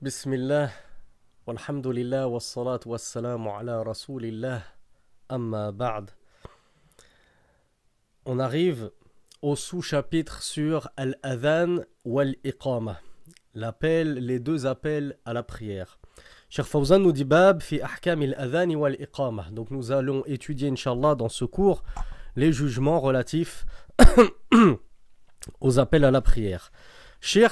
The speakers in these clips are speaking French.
Bismillah, walhamdulillah, wassalatu wassalamu ala rasulillah, amma ba'd. On arrive au sous-chapitre sur Al-Adhan wal-Iqama, les deux appels à la prière. Cheikh Fawzan nous dit Bab fi ahkam al-Adhan wal-Iqama. Donc nous allons étudier, Inch'Allah, dans ce cours, les jugements relatifs aux appels à la prière. Cheikh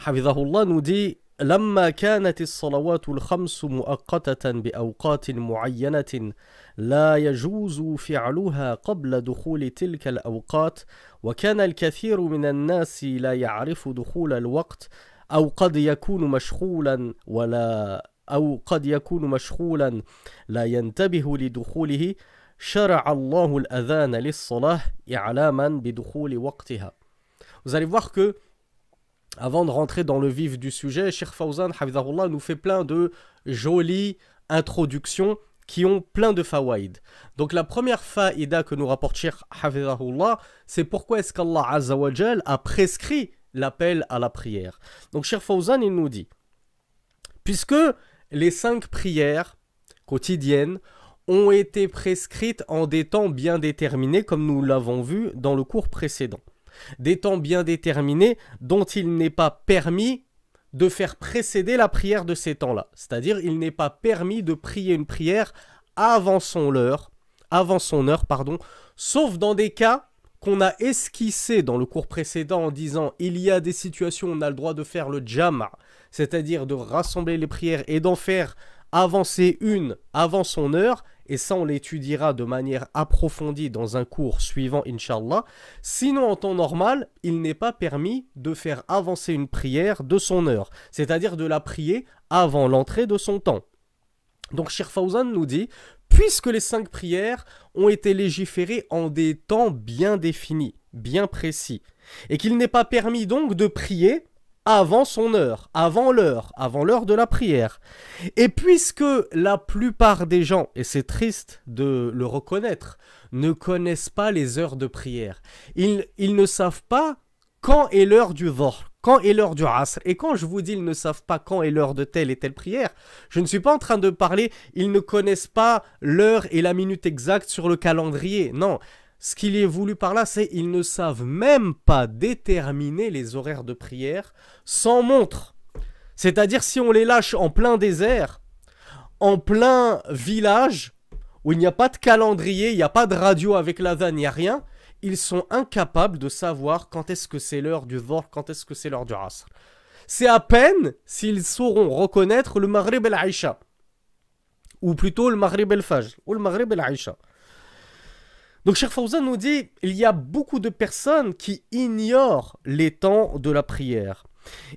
Hafidhahullah nous dit لما كانت الصلوات الخمس مؤقتة بأوقات معينة لا يجوز فعلها قبل دخول تلك الأوقات وكان الكثير من الناس لا يعرف دخول الوقت أو قد يكون مشغولا لا ينتبه لدخوله شرع الله الأذان للصلاة إعلاما بدخول وقتها. Vous allez voir que avant de rentrer dans le vif du sujet, Cheikh Fawzan Hafidhahullah nous fait plein de jolies introductions qui ont plein de fawaïd. Donc la première faïda que nous rapporte Cheikh Hafidhahullah, c'est pourquoi est-ce qu'Allah Azza wa Jal a prescrit l'appel à la prière. Donc Cheikh Fawzan il nous dit, puisque les 5 prières quotidiennes ont été prescrites en des temps bien déterminés, comme nous l'avons vu dans le cours précédent. Des temps bien déterminés dont il n'est pas permis de faire précéder la prière de ces temps-là. C'est-à-dire, il n'est pas permis de prier une prière avant son heure, sauf dans des cas qu'on a esquissés dans le cours précédent en disant il y a des situations où on a le droit de faire le jama', c'est-à-dire de rassembler les prières et d'en faire avancer une avant son heure, et ça on l'étudiera de manière approfondie dans un cours suivant, Inch'Allah. Sinon, en temps normal, il n'est pas permis de faire avancer une prière de son heure, c'est-à-dire de la prier avant l'entrée de son temps. Donc Cheikh Fawzan nous dit, puisque les 5 prières ont été légiférées en des temps bien définis, bien précis, et qu'il n'est pas permis donc de prier avant son heure, avant l'heure de la prière. Et puisque la plupart des gens, et c'est triste de le reconnaître, ne connaissent pas les heures de prière, ils ne savent pas quand est l'heure du Dhuhr, quand est l'heure du Asr. Et quand je vous dis ils ne savent pas quand est l'heure de telle et telle prière, je ne suis pas en train de parler, ils ne connaissent pas l'heure et la minute exacte sur le calendrier, non. Ce qu'il est voulu par là, c'est qu'ils ne savent même pas déterminer les horaires de prière sans montre. C'est-à-dire si on les lâche en plein désert, en plein village, où il n'y a pas de calendrier, il n'y a pas de radio avec l'adhan, il n'y a rien, ils sont incapables de savoir quand est-ce que c'est l'heure du Dhuhr, quand est-ce que c'est l'heure du Asr. C'est à peine s'ils sauront reconnaître le Maghrib el-Aïcha, ou plutôt le Maghrib el-Fajr, ou le Maghrib el-Aïcha. Donc Cheikh Fawzan nous dit, il y a beaucoup de personnes qui ignorent les temps de la prière.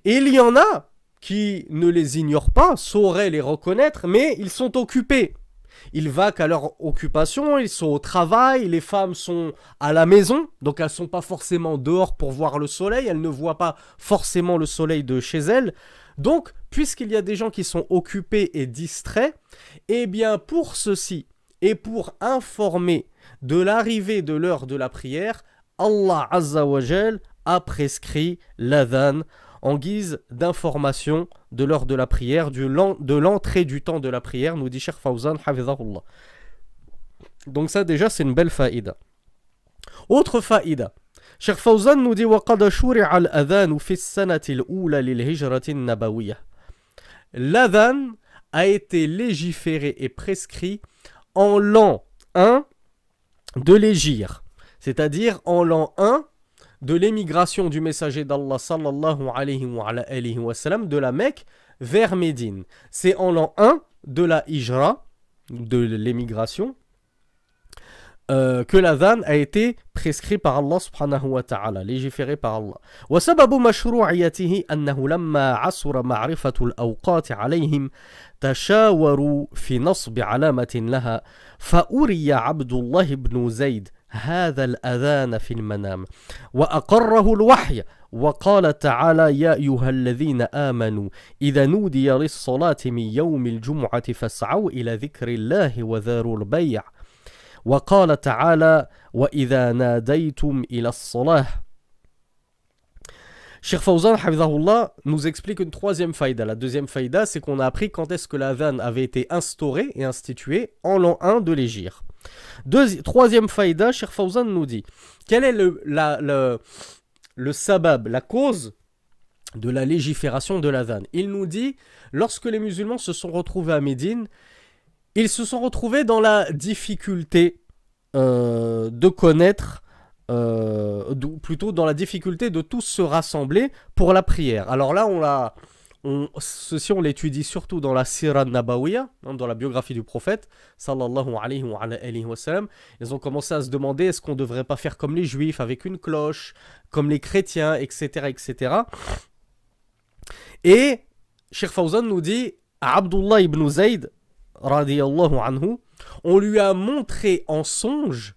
Et il y en a qui ne les ignorent pas, sauraient les reconnaître, mais ils sont occupés. Ils vaquent à leur occupation, ils sont au travail, les femmes sont à la maison, donc elles ne sont pas forcément dehors pour voir le soleil, elles ne voient pas forcément le soleil de chez elles. Donc, puisqu'il y a des gens qui sont occupés et distraits, eh bien pour ceci, et pour informer de l'arrivée de l'heure de la prière, Allah Azza wa Jal a prescrit l'adhan en guise d'information de l'heure de la prière, de l'entrée du temps de la prière, nous dit Cheikh Fawzan Hafidhahullah. Donc ça déjà c'est une belle faïda. Autre faïda, Cheikh Fawzan nous dit وَقَدَ شُرِعَ الْأَذَانُ فِي السَّنَةِ الْأُولَى لِلْهِجْرَةِ النَّبَوِيَّةِ. L'adhan a été légiféré et prescrit en l'an 1 de l'Hégire, c'est-à-dire en l'an 1 de l'émigration du messager d'Allah sallallahu alayhi wa sallam de la Mecque vers Médine. C'est en l'an 1 de la Hijra, de l'émigration, que l'adhan a été prescrit par Allah subhanahu wa ta'ala, légiféré par Allah. وسبب مشروعيته أنه لما عصر معرفة الأوقات عليهم تشاوروا في نصب علامة لها فأري عبد الله بن زيد هذا الأذان في المنام وأقره الوحي وقال تعالى يا أيها الذين آمنوا إذا نودي للصلاة من يوم الجمعة فاسعوا إلى ذكر الله وذروا البيع وقال تعالى وإذا ناديتم إلى الصلاة Cheikh Fawzan, hafidhahullah, nous explique une troisième faïda. La deuxième faïda, c'est qu'on a appris quand est-ce que l'adhan avait été instauré et institué en l'an 1 de l'Hégire. Troisième faïda, Cheikh Fawzan nous dit, quel est le sabab, la cause de la légifération de l'adhan? Il nous dit, lorsque les musulmans se sont retrouvés à Médine, ils se sont retrouvés dans la difficulté de connaître, plutôt dans la difficulté de tous se rassembler pour la prière. Alors là, ceci on l'étudie surtout dans la Sira Nabawiya, dans la biographie du prophète, sallallahu alayhi wa sallam. Ils ont commencé à se demander, est-ce qu'on ne devrait pas faire comme les juifs, avec une cloche, comme les chrétiens, etc. etc. Et Cheikh Fawzan nous dit, à Abdullah ibn Zayd, radiyallahu anhu, on lui a montré en songe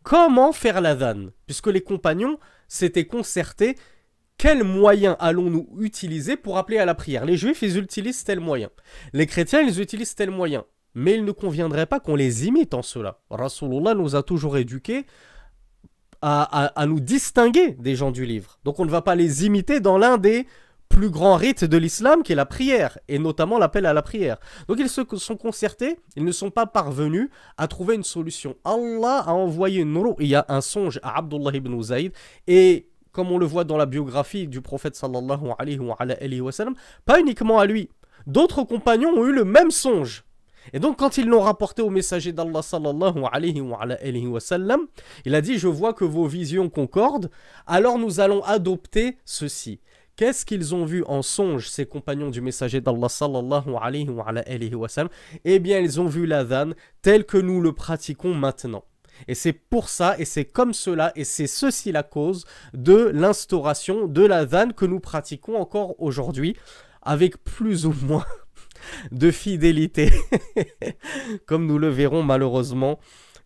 comment faire l'adhan, puisque les compagnons s'étaient concertés, quel moyen allons-nous utiliser pour appeler à la prière? Les juifs, ils utilisent tel moyen. Les chrétiens, ils utilisent tel moyen. Mais il ne conviendrait pas qu'on les imite en cela. Rasulullah nous a toujours éduqués à nous distinguer des gens du livre. Donc on ne va pas les imiter dans l'un des plus grands rites de l'islam qui est la prière, et notamment l'appel à la prière. Donc ils se sont concertés, ils ne sont pas parvenus à trouver une solution. Allah a envoyé une ru'ya, un songe à Abdullah ibn Zayd, et comme on le voit dans la biographie du prophète sallallahu alayhi wa sallam, pas uniquement à lui. D'autres compagnons ont eu le même songe. Et donc quand ils l'ont rapporté au messager d'Allah sallallahu alayhi wa sallam, il a dit, je vois que vos visions concordent, alors nous allons adopter ceci. Qu'est-ce qu'ils ont vu en songe, ces compagnons du messager d'Allah sallallahu alayhi wa sallam? Eh bien, ils ont vu l'adhan tel que nous le pratiquons maintenant. Et c'est pour ça, et c'est comme cela, et c'est ceci la cause de l'instauration de l'adhan que nous pratiquons encore aujourd'hui, avec plus ou moins de fidélité, comme nous le verrons malheureusement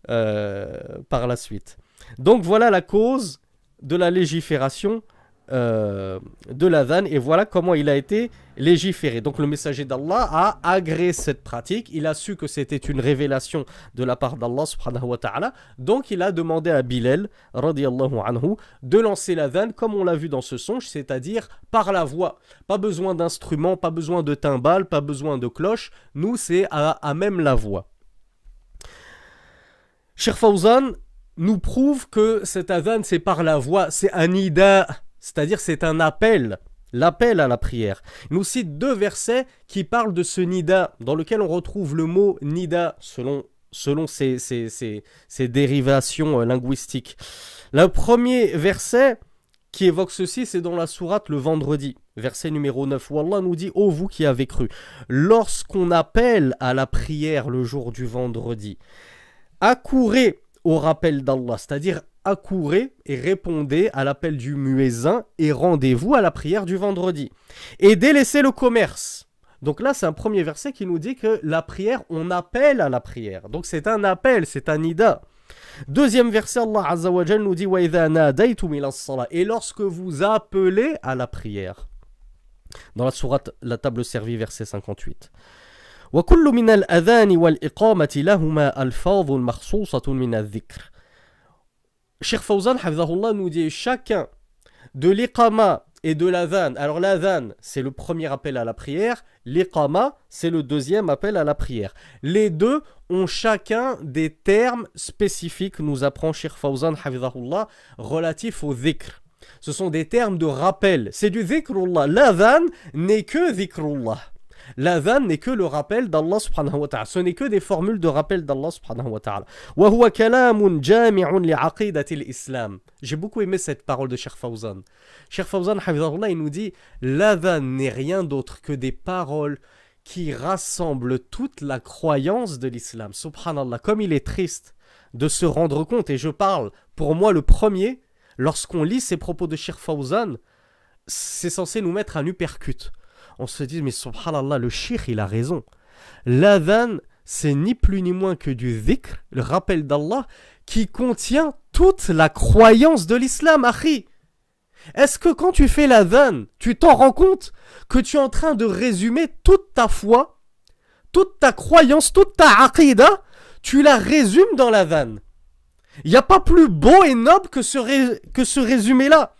par la suite. Donc voilà la cause de la légifération de l'adhan, et voilà comment il a été légiféré. Donc le messager d'Allah a agréé cette pratique, il a su que c'était une révélation de la part d'Allah subhanahu wa ta'ala, donc il a demandé à Bilal radiyallahu anhu de lancer l'adhan comme on l'a vu dans ce songe, c'est-à-dire par la voix. Pas besoin d'instruments, pas besoin de timbales, pas besoin de cloches, nous c'est à même la voix. Cheikh Fawzan nous prouve que cet adhan c'est par la voix, c'est un nida, c'est-à-dire c'est un appel, l'appel à la prière. Il nous cite deux versets qui parlent de ce nida, dans lequel on retrouve le mot nida selon ses dérivations linguistiques. Le premier verset qui évoque ceci, c'est dans la sourate le vendredi, verset numéro 9, où Allah nous dit « Ô vous qui avez cru, lorsqu'on appelle à la prière le jour du vendredi, accourez au rappel d'Allah, c'est-à-dire accourez et répondez à l'appel du muezzin et rendez-vous à la prière du vendredi. Et délaissez le commerce. » Donc là, c'est un premier verset qui nous dit que la prière, on appelle à la prière. Donc c'est un appel, c'est un nida. Deuxième verset, Allah Azza wa Jal nous dit « Wa idha nadaytum ila as-salah » et lorsque vous appelez à la prière. Dans la sourate La Table Servie, verset 58. وكل من الأذان والإقامة لهما ألفاظ مخصوصة من الذكر. Cheikh Fawzan hafidhahullah nous dit chacun de l'iqama et de l'adhan. Alors l'adhan c'est le premier appel à la prière, l'iqama c'est le deuxième appel à la prière. Les deux ont chacun des termes spécifiques, nous apprend Cheikh Fawzan hafidhahullah, relatifs au dhikr. Ce sont des termes de rappel, c'est du dhikrullah. L'adhan n'est que dhikrullah. L'adhan n'est que le rappel d'Allah subhanahu wa ta'ala. Ce n'est que des formules de rappel d'Allah subhanahu wa ta'ala. وَهُوَ كَلَامٌ جَامِعٌ لِعَقِيدَةِ الْإِسْلَامِ. J'ai beaucoup aimé cette parole de Cheikh Fawzan. Cheikh Fawzan, hafidhahullah, il nous dit l'adhan n'est rien d'autre que des paroles qui rassemblent toute la croyance de l'islam. Subhanallah, comme il est triste de se rendre compte, et je parle pour moi le premier, lorsqu'on lit ces propos de Cheikh Fawzan, c'est censé nous mettre un uppercut. On se dit, mais subhanallah, le cheikh, il a raison. L'adhan, c'est ni plus ni moins que du dhikr, le rappel d'Allah, qui contient toute la croyance de l'islam, akhi. Est-ce que quand tu fais l'adhan, tu t'en rends compte que tu es en train de résumer toute ta foi, toute ta croyance, toute ta aqidah, tu la résumes dans l'adhan. Il n'y a pas plus beau et noble que ce résumé-là.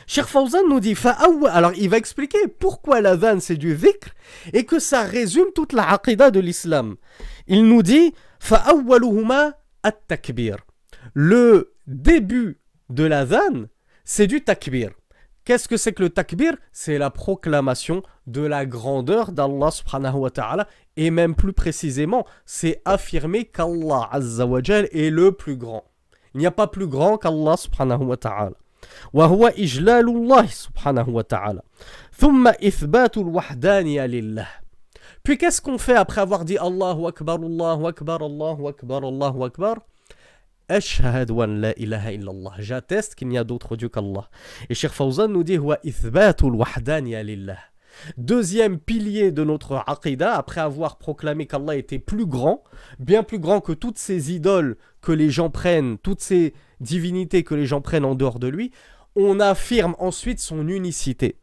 Cheikh Fawzan nous dit, alors il va expliquer pourquoi l'adhan c'est du dhikr et que ça résume toute la aqidah de l'islam. Il nous dit, فَأَوَّلُهُمَا التَّكْبِير. Le début de l'adhan, c'est du takbir. Qu'est-ce que c'est que le takbir? C'est la proclamation de la grandeur d'Allah subhanahu wa ta'ala, et même plus précisément, c'est affirmer qu'Allah azza wa jal est le plus grand. Il n'y a pas plus grand qu'Allah subhanahu wa ta'ala. وهو إجلال الله سبحانه وتعالى ثم إثبات الوحدانية لله. Puis qu'est-ce qu'on fait après avoir dit Allahu Akbar, Allahu Akbar, Allahu Akbar, Allahu Akbar? Ashhadu an la ilaha illallah. J'atteste qu'il n'y a d'autre Dieu qu'Allah. Et Cheikh Fawzan nous dit Huwa ithbatul wahdaniya lillah. Deuxième pilier de notre aqidah, après avoir proclamé qu'Allah était plus grand, bien plus grand que toutes ces idoles que les gens prennent, toutes ces divinités que les gens prennent en dehors de lui, on affirme ensuite son unicité.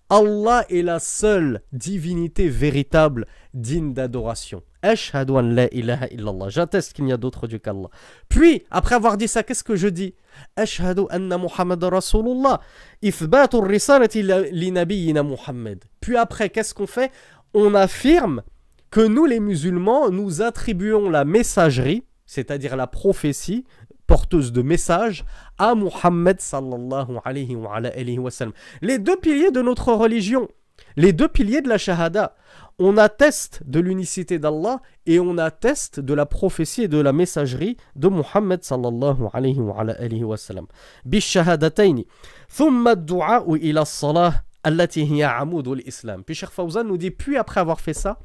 Allah est la seule divinité véritable digne d'adoration. Ashhadu an la ilaha illallah. J'atteste qu'il n'y a d'autre Dieu qu'Allah. Puis, après avoir dit ça, qu'est-ce que je dis? Ashhadu anna Muhammad Rasulullah. Ithbatu risalati li nabiyyina Muhammad. Puis après, qu'est-ce qu'on fait? On affirme que nous, les musulmans, nous attribuons la messagerie, c'est-à-dire la prophétie, porteuse de messages, à Muhammad sallallahu alayhi wa sallam. Les deux piliers de notre religion, les deux piliers de la shahada. On atteste de l'unicité d'Allah et on atteste de la prophétie et de la messagerie de Muhammad sallallahu alayhi wa sallam. Bishahadataini. Thumma ad-du'a'u ila as-salah allati hiya 'amudul islam. Puis Cheikh Fawzan nous dit, puis après avoir fait ça,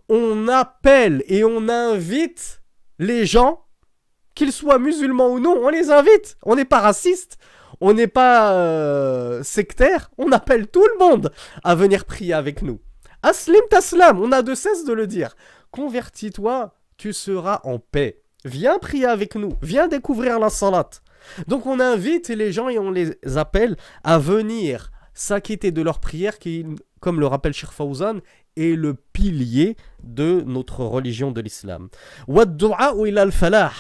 on appelle et on invite les gens, qu'ils soient musulmans ou non, on les invite. On n'est pas raciste, on n'est pas sectaire, on appelle tout le monde à venir prier avec nous. Aslim taslam, on a de cesse de le dire. Convertis-toi, tu seras en paix. Viens prier avec nous, viens découvrir la salat. Donc on invite les gens et on les appelle à venir s'acquitter de leur prière qui, comme le rappelle Cheikh Fawzan, est le pilier de notre religion de l'islam. Wad-du'a ila al-falah.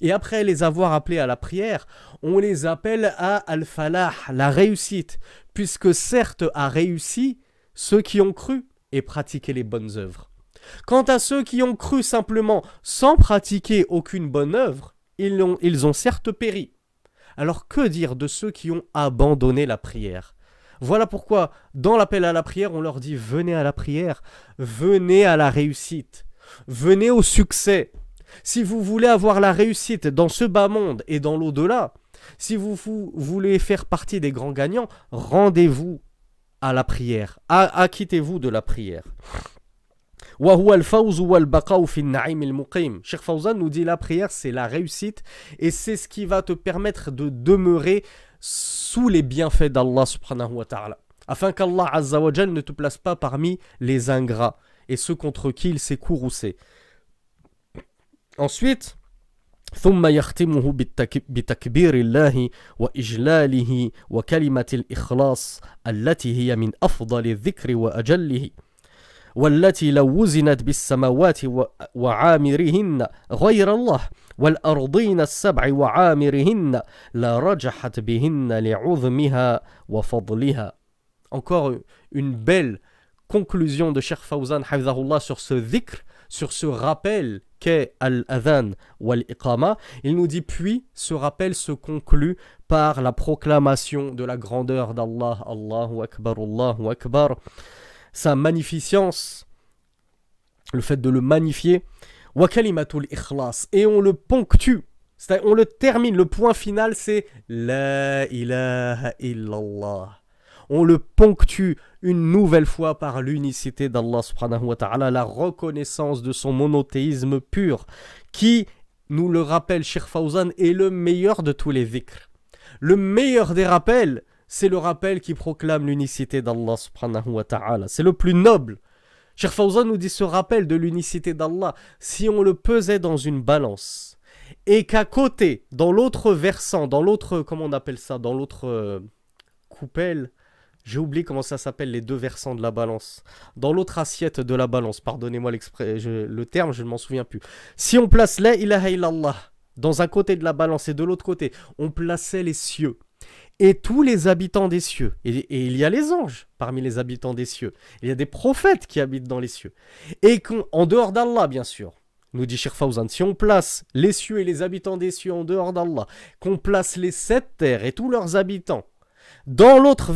Et après les avoir appelés à la prière, on les appelle à al-falah, la réussite, puisque certes a réussi ceux qui ont cru et pratiqué les bonnes œuvres. Quant à ceux qui ont cru simplement sans pratiquer aucune bonne œuvre, ils ont certes péri. Alors que dire de ceux qui ont abandonné la prière? Voilà pourquoi dans l'appel à la prière, on leur dit venez à la prière, venez à la réussite, venez au succès. Si vous voulez avoir la réussite dans ce bas monde et dans l'au-delà, si vous voulez faire partie des grands gagnants, rendez-vous à la prière, acquittez-vous de la prière. Cheikh Fawzan nous dit la prière c'est la réussite et c'est ce qui va te permettre de demeurer sous les bienfaits d'Allah subhanahu wa ta'ala, afin qu'Allah azza wa jal ne te place pas parmi les ingrats et ceux contre qui il s'est courroucé. Ensuite, ثم يختمه بتكبير الله وإجلاله وكلمة الإخلاص التي هي من أفضل الذكر وأجله والتي لو وزنت بالسماوات وعامرهن غير الله والأرضين السبع وعامرهن لرجحت بهن لعظمها وفضلها. Encore une belle conclusion de Cheikh Fawzan hafidhahullah sur ce dhikr, sur ce rappel qu'est al-adhan ou al-iqama. Il nous dit puis ce rappel se conclut par la proclamation de la grandeur d'Allah, Allahu Akbar, Allahu Akbar, sa magnificence, le fait de le magnifier, wa kalimatul ikhlas, et on le ponctue, c'est-à-dire on le termine, le point final c'est la ilaha illallah. On le ponctue une nouvelle fois par l'unicité d'Allah subhanahu wa ta'ala, la reconnaissance de son monothéisme pur, qui, nous le rappelle Cheikh Fawzan, est le meilleur de tous les dhikrs. Le meilleur des rappels, c'est le rappel qui proclame l'unicité d'Allah subhanahu wa ta'ala. C'est le plus noble. Cheikh Fawzan nous dit ce rappel de l'unicité d'Allah, si on le pesait dans une balance, et qu'à côté, dans l'autre versant, dans l'autre, comment on appelle ça, dans l'autre coupelle, j'ai oublié comment ça s'appelle, les deux versants de la balance. Dans l'autre assiette de la balance, pardonnez-moi le terme, je ne m'en souviens plus. Si on place la ilaha illallah dans un côté de la balance et de l'autre côté, on plaçait les cieux. et tous les habitants des cieux. Et il y a les anges parmi les habitants des cieux. Il y a des prophètes qui habitent dans les cieux. Et en dehors d'Allah, bien sûr. Nous dit Cheikh Fawzan, si on place les cieux et les habitants des cieux en dehors d'Allah, qu'on place les 7 terres et tous leurs habitants dans l'autre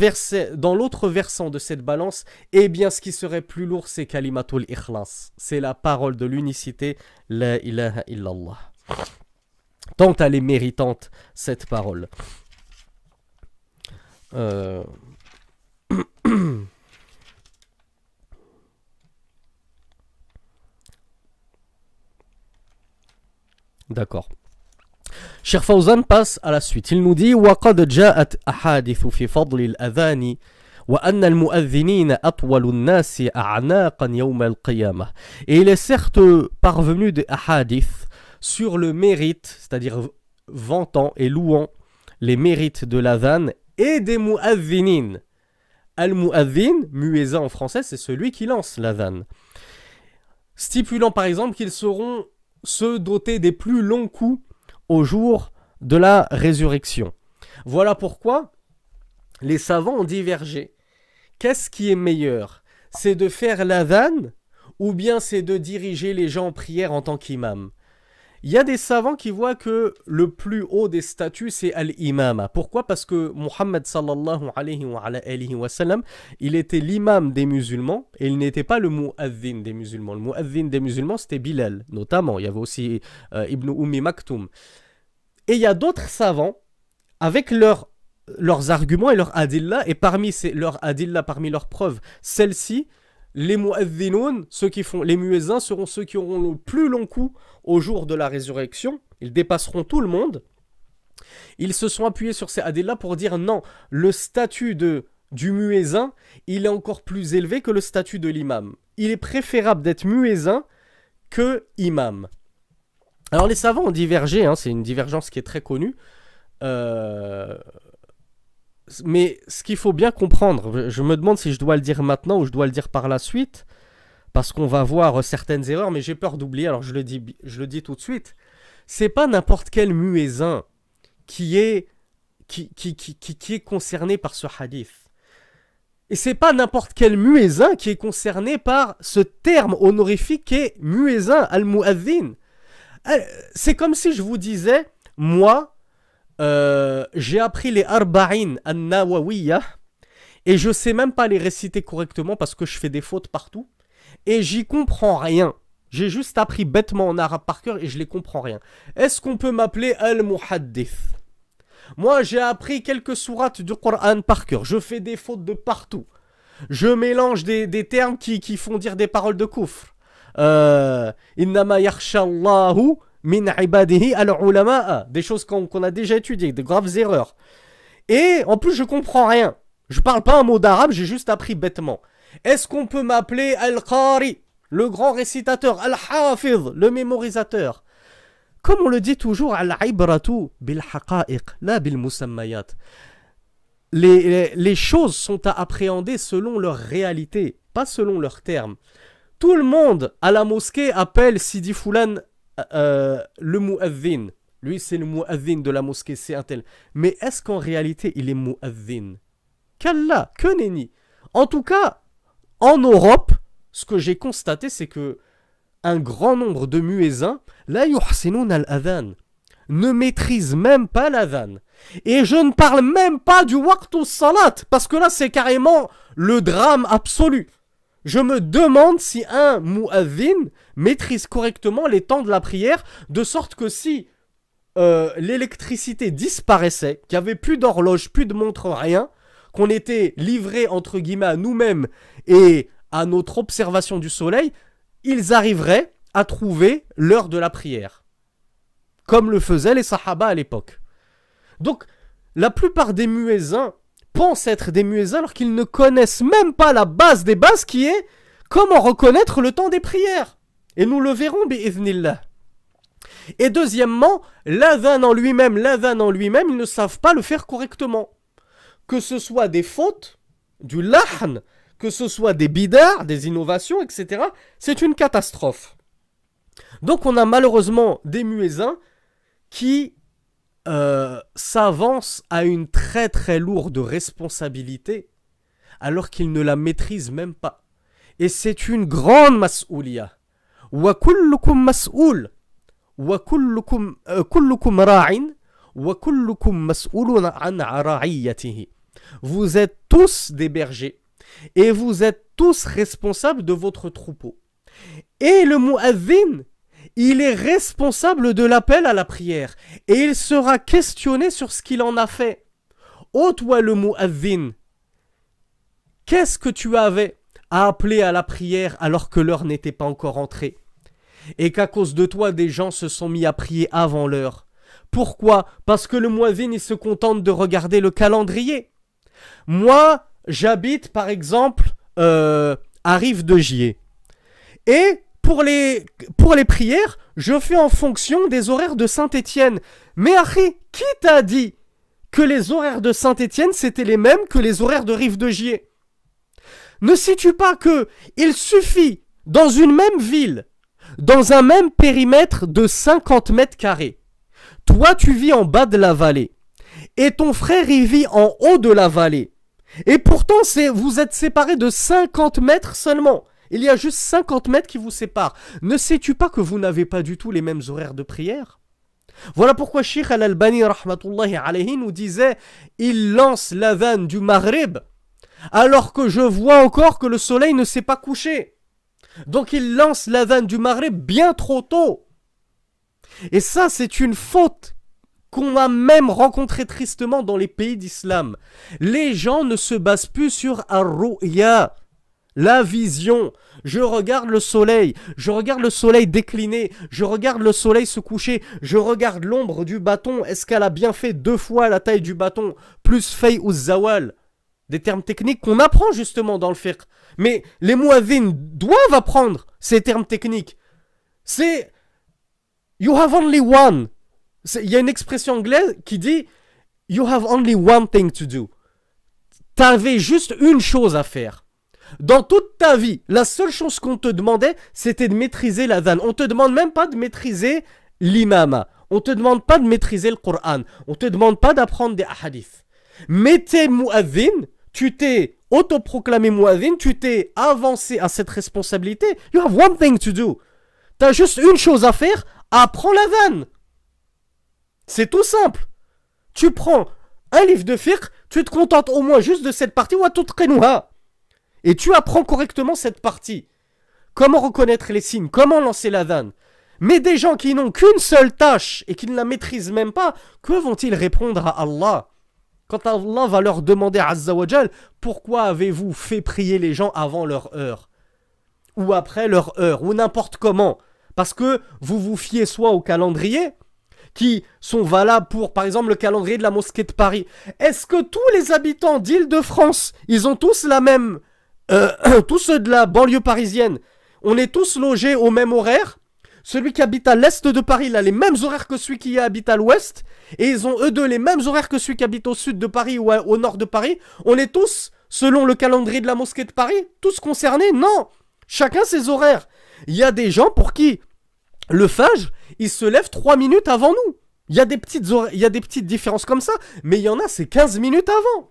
versant de cette balance, eh bien ce qui serait plus lourd, c'est kalimatul ikhlas. C'est la parole de l'unicité, la ilaha illallah. Tant elle est méritante, cette parole. D'accord. Cheikh Fawzan passe à la suite. Il nous dit وَقَدْ جَاءَتْ أَحَادِثُ فِي فَضْلِ الْأَذَانِ وَأَنَّ الْمُؤَذِّنِينَ أَطْوَلُ النَّاسِ أَعْنَاقًا يَوْمَ الْقِيَامَةِ. Et il est certes parvenu des ahadith sur le mérite, c'est-à-dire vantant et louant les mérites de l'adhan et des mu'adhinin. Al-mu'adhin, muezzin en français, c'est celui qui lance l'adhan. Stipulant par exemple qu'ils seront ceux dotés des plus longs coups au jour de la résurrection. Voilà pourquoi les savants ont divergé. Qu'est-ce qui est meilleur? C'est de faire l'adhan ou bien c'est de diriger les gens en prière en tant qu'imam? Il y a des savants qui voient que le plus haut des statuts, c'est al-imama. Pourquoi? Parce que Muhammad sallallahu alayhi wa sallam, il était l'imam des musulmans et il n'était pas le mu'adhin des musulmans. Le mu'adhin des musulmans, c'était Bilal, notamment. Il y avait aussi Ibn Ummi Maktoum. Et il y a d'autres savants, avec leurs arguments et leurs adillah, et parmi leurs adillah, parmi leurs preuves, celles-ci, les mu'adhinoun, ceux qui font les muezzins, seront ceux qui auront le plus long coup au jour de la résurrection. Ils dépasseront tout le monde. Ils se sont appuyés sur ces adillah pour dire non, le statut du muezzin, il est encore plus élevé que le statut de l'imam. Il est préférable d'être muezzin que imam. Alors les savants ont divergé, hein, c'est une divergence qui est très connue. Mais ce qu'il faut bien comprendre, je me demande si je dois le dire maintenant ou je dois le dire par la suite, parce qu'on va voir certaines erreurs, mais j'ai peur d'oublier, alors je le dis tout de suite. C'est pas n'importe quel muezzin qui est concerné par ce hadith. Et c'est pas n'importe quel muezzin qui est concerné par ce terme honorifique qui est muezzin al-mu'adhin. C'est comme si je vous disais, moi, j'ai appris les arba'in an-nawawiyah et je sais même pas les réciter correctement parce que je fais des fautes partout et j'y comprends rien. J'ai juste appris bêtement en arabe par cœur et je les comprends rien. Est-ce qu'on peut m'appeler al-muhaddith? Moi, j'ai appris quelques sourates du Coran par cœur. Je fais des fautes de partout. Je mélange des termes qui font dire des paroles de kufr. Innama yakhshallahu min ibadihi al-ulama'a. Des choses qu'on a déjà étudiées, de graves erreurs. Et en plus, je comprends rien. Je parle pas un mot d'arabe, j'ai juste appris bêtement. Est-ce qu'on peut m'appeler al-qari, le grand récitateur, al-hafiz, le mémorisateur? Comme on le dit toujours, al-ibratu bil-haqa'iq, la bil-musammayat. Les choses sont à appréhender selon leur réalité, pas selon leurs termes. Tout le monde à la mosquée appelle Sidi Foulan le mu'adhin. Lui, c'est le mu'adhin de la mosquée, c'est un tel. Mais est-ce qu'en réalité, il est mu'adhin? Qu'Allah, que nenni. En tout cas, en Europe, ce que j'ai constaté, c'est que un grand nombre de muezzins, la yuhsinun al-adhan, ne maîtrisent même pas l'adhan. Et je ne parle même pas du waqtu salat, parce que là, c'est carrément le drame absolu. Je me demande si un mu'adhin maîtrise correctement les temps de la prière, de sorte que si l'électricité disparaissait, qu'il n'y avait plus d'horloge, plus de montre, rien, qu'on était livré entre guillemets à nous-mêmes et à notre observation du soleil, ils arriveraient à trouver l'heure de la prière, comme le faisaient les sahaba à l'époque. Donc, la plupart des muezzins pensent être des muezzins alors qu'ils ne connaissent même pas la base des bases qui est comment reconnaître le temps des prières. Et nous le verrons, bi'idhnillah. Et deuxièmement, l'adhan en lui-même, ils ne savent pas le faire correctement. Que ce soit des fautes, du lahn, que ce soit des bidars, des innovations, etc. C'est une catastrophe. Donc on a malheureusement des muezzins qui s'avance à une très très lourde responsabilité alors qu'il ne la maîtrise même pas. Et c'est une grande mas'ouliya. Wa kullukum mas'oul. Wa kullukum ra'in. Wa kullukum mas'oulun an ra'iyatihi. Vous êtes tous des bergers et vous êtes tous responsables de votre troupeau. Et le mu'adhin, il est responsable de l'appel à la prière et il sera questionné sur ce qu'il en a fait. Ô toi le mu'adhin, qu'est-ce que tu avais à appeler à la prière alors que l'heure n'était pas encore entrée et qu'à cause de toi des gens se sont mis à prier avant l'heure? Pourquoi? Parce que le mu'adhin il se contente de regarder le calendrier. Moi, j'habite par exemple à Rive-de-Gier et pour les prières, je fais en fonction des horaires de Saint-Étienne. Mais Akhi, qui t'a dit que les horaires de Saint-Étienne c'était les mêmes que les horaires de Rive-de-Gier? Ne sais-tu pas que il suffit dans une même ville, dans un même périmètre de 50 mètres carrés. Toi tu vis en bas de la vallée et ton frère il vit en haut de la vallée. Et pourtant vous êtes séparés de 50 mètres seulement. Il y a juste 50 mètres qui vous séparent. Ne sais-tu pas que vous n'avez pas du tout les mêmes horaires de prière? Voilà pourquoi Cheikh Al-Albani rahmatullahi alayhi nous disait il lance l'adhan du Maghrib alors que je vois encore que le soleil ne s'est pas couché. Donc il lance l'adhan du Maghrib bien trop tôt. Et ça c'est une faute qu'on a même rencontrée tristement dans les pays d'islam. Les gens ne se basent plus sur ar-ru'ya, la vision. Je regarde le soleil décliner, je regarde le soleil se coucher, je regarde l'ombre du bâton, est-ce qu'elle a bien fait 2 fois la taille du bâton, plus fay ou zawal, des termes techniques qu'on apprend justement dans le fiqh. Mais les muadhins doivent apprendre ces termes techniques. C'est you have only one. Il y a une expression anglaise qui dit you have only one thing to do. T'avais juste une chose à faire. Dans toute ta vie, la seule chose qu'on te demandait, c'était de maîtriser l'adhan. On te demande même pas de maîtriser l'imama. On te demande pas de maîtriser le Coran. On te demande pas d'apprendre des hadiths. Mais t'es muadhin, tu t'es autoproclamé muadhin, tu t'es avancé à cette responsabilité. You have one thing to do. T'as juste une chose à faire, apprends l'adhan. C'est tout simple. Tu prends un livre de fiqh, tu te contentes au moins juste de cette partie, wa tutqinuha. Et tu apprends correctement cette partie. Comment reconnaître les signes, comment lancer l'adhan. Mais des gens qui n'ont qu'une seule tâche et qui ne la maîtrisent même pas, que vont-ils répondre à Allah? Quand Allah va leur demander Azza wa Jal, pourquoi avez-vous fait prier les gens avant leur heure? Ou après leur heure, ou n'importe comment? Parce que vous vous fiez soit au calendrier, qui sont valables pour, par exemple, le calendrier de la mosquée de Paris. Est-ce que tous les habitants d'Île-de-France, ils ont tous la même... tous ceux de la banlieue parisienne, on est tous logés au même horaire? Celui qui habite à l'est de Paris, il a les mêmes horaires que celui qui habite à l'ouest, et ils ont eux deux les mêmes horaires que celui qui habite au sud de Paris ou au nord de Paris. On est tous, selon le calendrier de la mosquée de Paris, tous concernés? Non, chacun ses horaires. Il y a des gens pour qui le Fajr, il se lève 3 minutes avant nous. Il y a des petites différences comme ça, mais il y en a, c'est 15 minutes avant,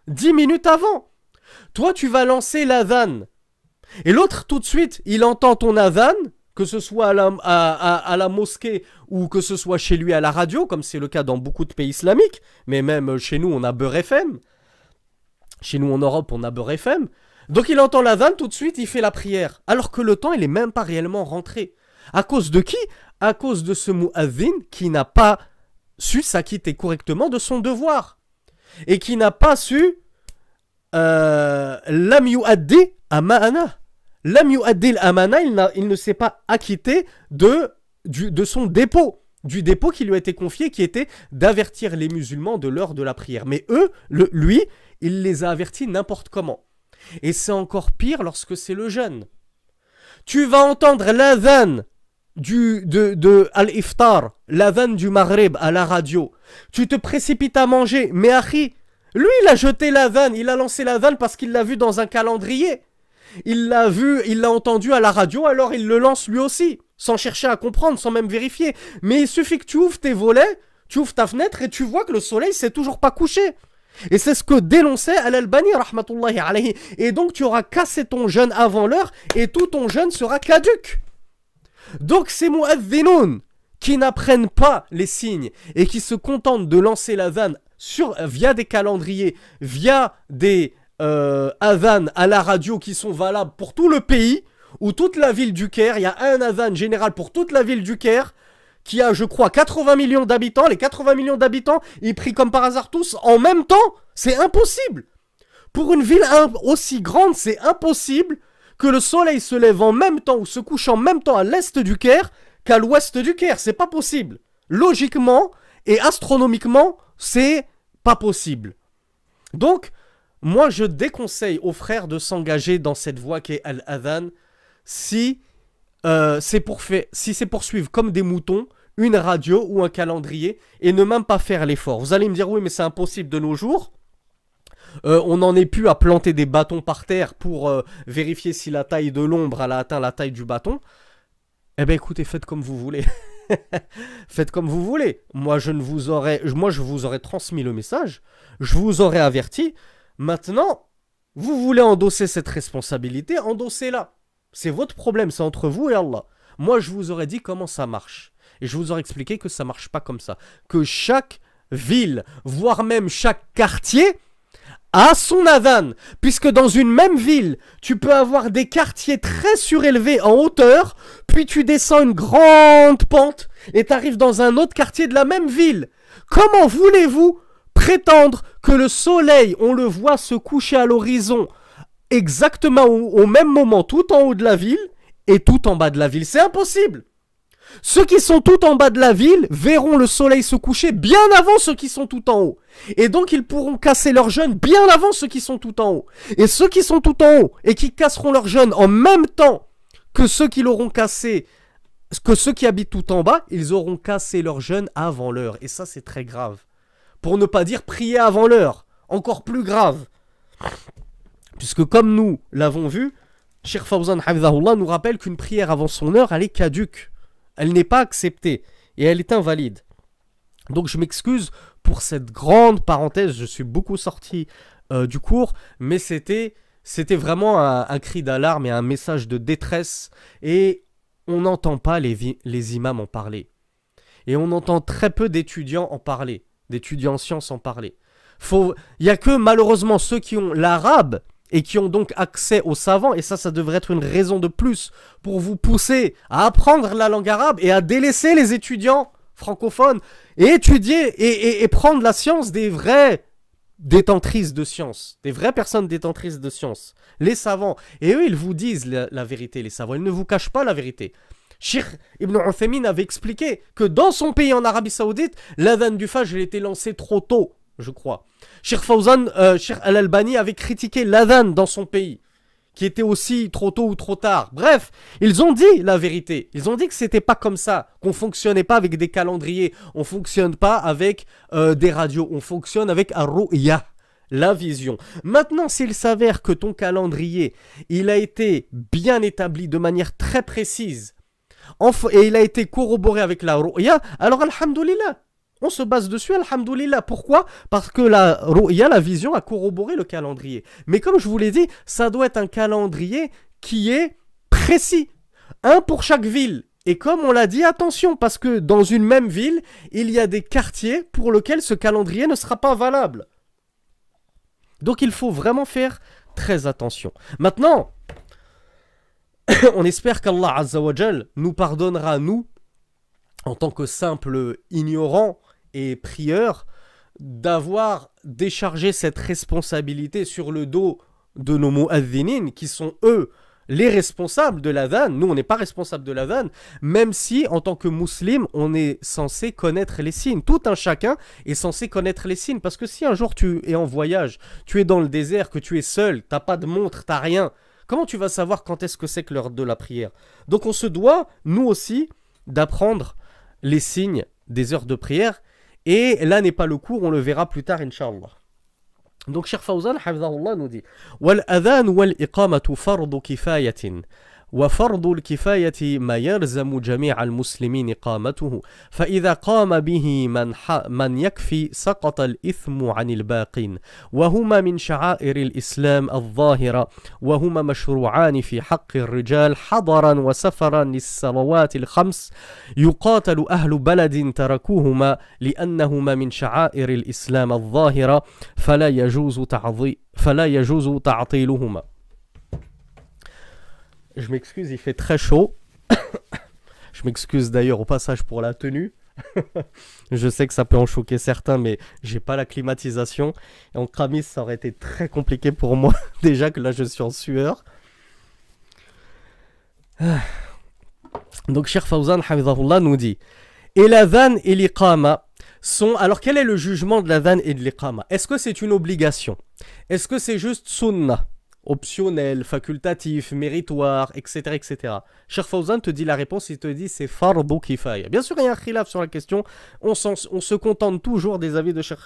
10 minutes avant. Toi, tu vas lancer l'adhan. Et l'autre, tout de suite, il entend ton adhan, que ce soit à la mosquée ou que ce soit chez lui à la radio, comme c'est le cas dans beaucoup de pays islamiques, mais même chez nous, on a Beurre FM. Chez nous, en Europe, on a Beurre FM. Donc, il entend l'adhan, tout de suite, il fait la prière. Alors que le temps, il n'est même pas réellement rentré. À cause de qui? À cause de ce mu'adhin qui n'a pas su s'acquitter correctement de son devoir. Et qui n'a pas su... Lam yu'addi amana. Lam yu'addi l'amana, il ne s'est pas acquitté de son dépôt. Du dépôt qui lui a été confié, qui était d'avertir les musulmans de l'heure de la prière. Mais eux, lui, il les a avertis n'importe comment. Et c'est encore pire lorsque c'est le jeûne. Tu vas entendre l'adhan de Al-Iftar, l'adhan du Maghrib à la radio. Tu te précipites à manger, mais Akhi, lui il a jeté l'adhan, il a lancé l'adhan parce qu'il l'a vu dans un calendrier. Il l'a vu, il l'a entendu à la radio, alors il le lance lui aussi, sans chercher à comprendre, sans même vérifier. Mais il suffit que tu ouvres tes volets, Tu ouvres ta fenêtre et tu vois que le soleil s'est toujours pas couché. Et c'est ce que dénonçait Al-Albani, rahmatullahi alayhi. Et donc tu auras cassé ton jeûne avant l'heure et tout ton jeûne sera caduc. Donc ces mu'adhdhinoun qui n'apprennent pas les signes et qui se contentent de lancer l'adhan via des calendriers, via des adhan à la radio qui sont valables pour tout le pays, ou toute la ville du Caire, il y a un adhan général pour toute la ville du Caire, qui a, je crois, 80 millions d'habitants. Les 80 millions d'habitants, ils prient comme par hasard tous en même temps. C'est impossible. Pour une ville aussi grande, c'est impossible que le soleil se lève en même temps ou se couche en même temps à l'est du Caire qu'à l'ouest du Caire. C'est pas possible. Logiquement et astronomiquement, c'est pas possible. Donc, moi, je déconseille aux frères de s'engager dans cette voie qui est Al-Adhan si c'est pour suivre comme des moutons une radio ou un calendrier et ne même pas faire l'effort. Vous allez me dire, oui, mais c'est impossible de nos jours. On n'en est plus à planter des bâtons par terre pour vérifier si la taille de l'ombre a atteint la taille du bâton. Eh bien, écoutez, faites comme vous voulez. Faites comme vous voulez. Moi, je vous aurais transmis le message. Je vous aurais averti. Maintenant, vous voulez endosser cette responsabilité, endossez-la. C'est votre problème, c'est entre vous et Allah. Moi, je vous aurais dit comment ça marche. Et je vous aurais expliqué que ça ne marche pas comme ça. Que chaque ville, voire même chaque quartier, a son adhan. Puisque dans une même ville, tu peux avoir des quartiers très surélevés en hauteur, puis tu descends une grande pente et tu arrives dans un autre quartier de la même ville. Comment voulez-vous prétendre que le soleil, on le voit se coucher à l'horizon exactement au même moment, tout en haut de la ville et tout en bas de la ville? C'est impossible. Ceux qui sont tout en bas de la ville verront le soleil se coucher bien avant ceux qui sont tout en haut. Et donc ils pourront casser leur jeûne bien avant ceux qui sont tout en haut. Et ceux qui sont tout en haut et qui casseront leur jeûne en même temps que ceux qui l'auront cassé, que ceux qui habitent tout en bas, ils auront cassé leur jeûne avant l'heure. Et ça, c'est très grave. Pour ne pas dire prier avant l'heure. Encore plus grave. Puisque comme nous l'avons vu, Cheikh Fawzan Hafidhahullah nous rappelle qu'une prière avant son heure, elle est caduque. Elle n'est pas acceptée et elle est invalide. Donc je m'excuse pour cette grande parenthèse, je suis beaucoup sorti du cours, mais c'était vraiment un cri d'alarme et un message de détresse, et on n'entend pas les imams en parler. Et on entend très peu d'étudiants en parler, d'étudiants en sciences en parler. Il n'y a que malheureusement ceux qui ont l'arabe et qui ont donc accès aux savants, et ça devrait être une raison de plus pour vous pousser à apprendre la langue arabe et à délaisser les étudiants francophones et étudier et prendre la science des vraies détentrices de science, des vraies personnes détentrices de science, les savants. Et eux, ils vous disent la vérité, les savants, ils ne vous cachent pas la vérité. Cheikh Ibn Uthaymin avait expliqué que dans son pays, en Arabie Saoudite, l'adhan du Fajr était lancé trop tôt, je crois. Cheikh Al-Albani avait critiqué l'adhan dans son pays, qui était aussi trop tôt ou trop tard. Bref, ils ont dit la vérité. Ils ont dit que c'était pas comme ça, qu'on fonctionnait pas avec des calendriers, on fonctionne pas avec des radios, on fonctionne avec ar-ru'ya, la vision. Maintenant, s'il s'avère que ton calendrier, il a été bien établi de manière très précise, et il a été corroboré avec la ru'ya, alors alhamdoulilah. On se base dessus, alhamdoulilah. Pourquoi? Parce que la ru'ya, la vision, a corroboré le calendrier. Mais comme je vous l'ai dit, ça doit être un calendrier qui est précis. Un pour chaque ville. Et comme on l'a dit, attention, parce que dans une même ville, il y a des quartiers pour lesquels ce calendrier ne sera pas valable. Donc il faut vraiment faire très attention. Maintenant, on espère qu'Allah Azza wa Jal nous pardonnera, nous, en tant que simples ignorants et prieurs, d'avoir déchargé cette responsabilité sur le dos de nos mu'adhdhinin, qui sont eux les responsables de l'adhan. Nous, on n'est pas responsables de l'adhan, même si, en tant que musulman, on est censé connaître les signes. Tout un chacun est censé connaître les signes, parce que si un jour tu es en voyage, tu es dans le désert, que tu es seul, t'as pas de montre, t'as rien, comment tu vas savoir quand est-ce que c'est que l'heure de la prière? Donc on se doit, nous aussi, d'apprendre les signes des heures de prière. Et là n'est pas le cours, on le verra plus tard, Inch'Allah. Donc, Cheikh Fawzan, Hafidhahullah, nous dit: Wal adhan wal iqamatu fardu kifayatin, وفرض الكفاية ما يلزم جميع المسلمين قامته فإذا قام به من يكفي سقط الإثم عن الباقين وهما من شعائر الإسلام الظاهرة وهما مشروعان في حق الرجال حضرا وسفرا للصلوات الخمس يقاتل أهل بلد تركوهما لأنهما من شعائر الإسلام الظاهرة فلا يجوز تعطيلهما. Je m'excuse, il fait très chaud. Je m'excuse d'ailleurs au passage pour la tenue. Je sais que ça peut en choquer certains, mais j'ai pas la climatisation. Et en kramis, ça aurait été très compliqué pour moi. Déjà que là, je suis en sueur. Donc, Cheikh Fawzan, Hafidhahullah, nous dit et l'adhan et l'iqama sont... Alors, quel est le jugement de l'adhan et de l'iqama? Est-ce que c'est une obligation? Est-ce que c'est juste sunnah? Optionnel, facultatif, méritoire, etc. etc. Cheikh Fawzan te dit la réponse, il te dit c'est fardu kifaya. Bien sûr, il y a un khilaf sur la question, on se contente toujours des avis de Cheikh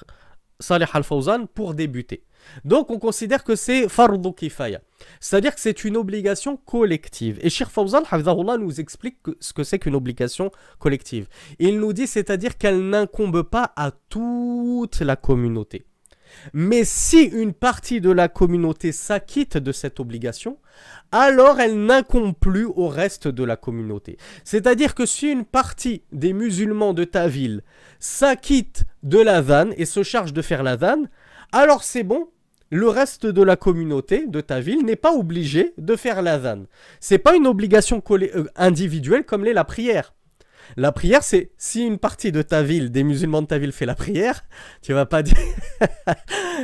Salih Al-Fawzan pour débuter. Donc on considère que c'est fardu kifaya, c'est-à-dire que c'est une obligation collective. Et Cheikh Fawzan, Hafidhahullah, nous explique ce que c'est qu'une obligation collective. Il nous dit, c'est-à-dire qu'elle n'incombe pas à toute la communauté. Mais si une partie de la communauté s'acquitte de cette obligation, alors elle n'incombe plus au reste de la communauté. C'est-à-dire que si une partie des musulmans de ta ville s'acquitte de l'adhan et se charge de faire l'adhan, alors c'est bon, le reste de la communauté de ta ville n'est pas obligé de faire l'adhan. C'est pas une obligation individuelle comme l'est la prière. La prière, c'est si une partie de ta ville, des musulmans de ta ville fait la prière, tu vas pas dire,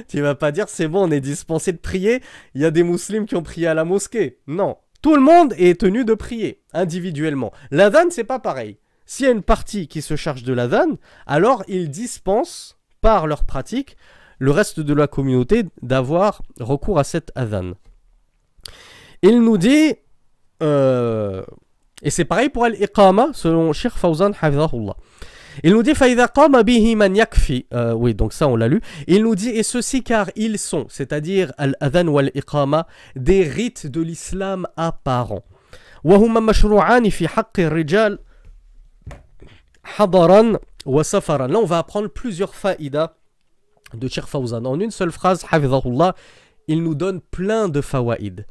tu vas pas dire c'est bon, on est dispensé de prier, il y a des musulmans qui ont prié à la mosquée. Non, tout le monde est tenu de prier individuellement. L'adhan, c'est pas pareil. S'il y a une partie qui se charge de l'adhan, alors ils dispensent par leur pratique le reste de la communauté d'avoir recours à cette adhan. Il nous dit... Et c'est pareil pour l'iqama, selon Cheikh Fawzan, Hafidhahullah. Il nous dit, فَإِذَا قَامَ بِهِ مَنْ يَكْفِي. Oui, donc ça, on l'a lu. Il nous dit, et ceci car ils sont, c'est-à-dire al-adhan wa l'iqama, des rites de l'islam apparents. وَهُمَا مَشْرُوعَانِ فِي حَقِّ الرِّجَالِ حَضَرًا وَسَفَرًا. Là, on va apprendre plusieurs faïdas de Cheikh Fawzan. En une seule phrase, Hafidhahullah, il nous donne plein de fawaïd.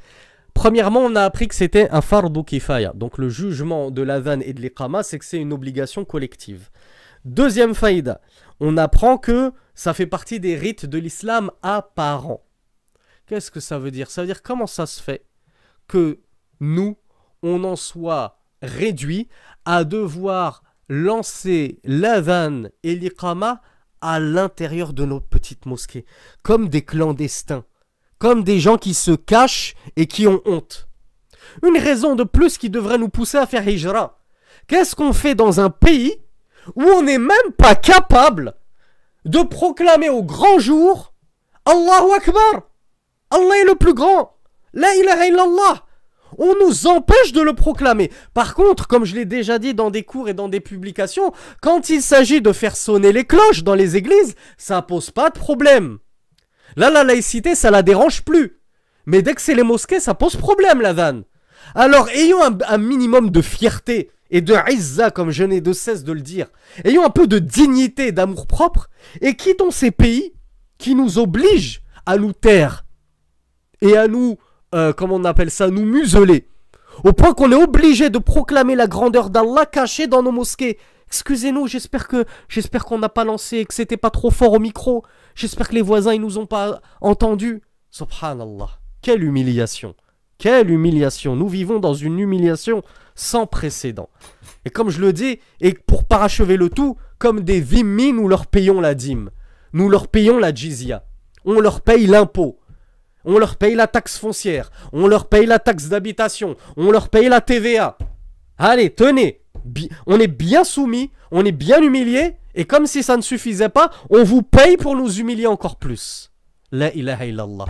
Premièrement, on a appris que c'était un fardu kifaya. Donc le jugement de l'adhan et de l'iqama, c'est que c'est une obligation collective. Deuxième faïda, on apprend que ça fait partie des rites de l'islam apparents. Qu'est-ce que ça veut dire? Ça veut dire comment ça se fait que nous, on en soit réduit à devoir lancer l'adhan et l'iqama à l'intérieur de nos petites mosquées, comme des clandestins. Comme des gens qui se cachent et qui ont honte. Une raison de plus qui devrait nous pousser à faire hijra. Qu'est-ce qu'on fait dans un pays où on n'est même pas capable de proclamer au grand jour Allahu Akbar, Allah est le plus grand, La ilaha illallah. On nous empêche de le proclamer. Par contre, comme je l'ai déjà dit dans des cours et dans des publications, quand il s'agit de faire sonner les cloches dans les églises, ça pose pas de problème. Là, la laïcité, ça la dérange plus. Mais dès que c'est les mosquées, ça pose problème, l'adhan. Alors, ayons un minimum de fierté et de izza, comme je n'ai de cesse de le dire. Ayons un peu de dignité, d'amour-propre, et quittons ces pays qui nous obligent à nous taire et à nous, comment on appelle ça, nous museler. Au point qu'on est obligé de proclamer la grandeur d'Allah cachée dans nos mosquées. Excusez-nous, j'espère qu'on n'a pas lancé, que c'était pas trop fort au micro. J'espère que les voisins ils nous ont pas entendus. Subhanallah, quelle humiliation. Quelle humiliation. Nous vivons dans une humiliation sans précédent. Et comme je le dis, et pour parachever le tout, comme des dhimmi, nous leur payons la dîme. Nous leur payons la jizya. On leur paye l'impôt. On leur paye la taxe foncière. On leur paye la taxe d'habitation. On leur paye la TVA. Allez, tenez. On est bien soumis, on est bien humilié, et comme si ça ne suffisait pas, on vous paye pour nous humilier encore plus. La ilaha illallah.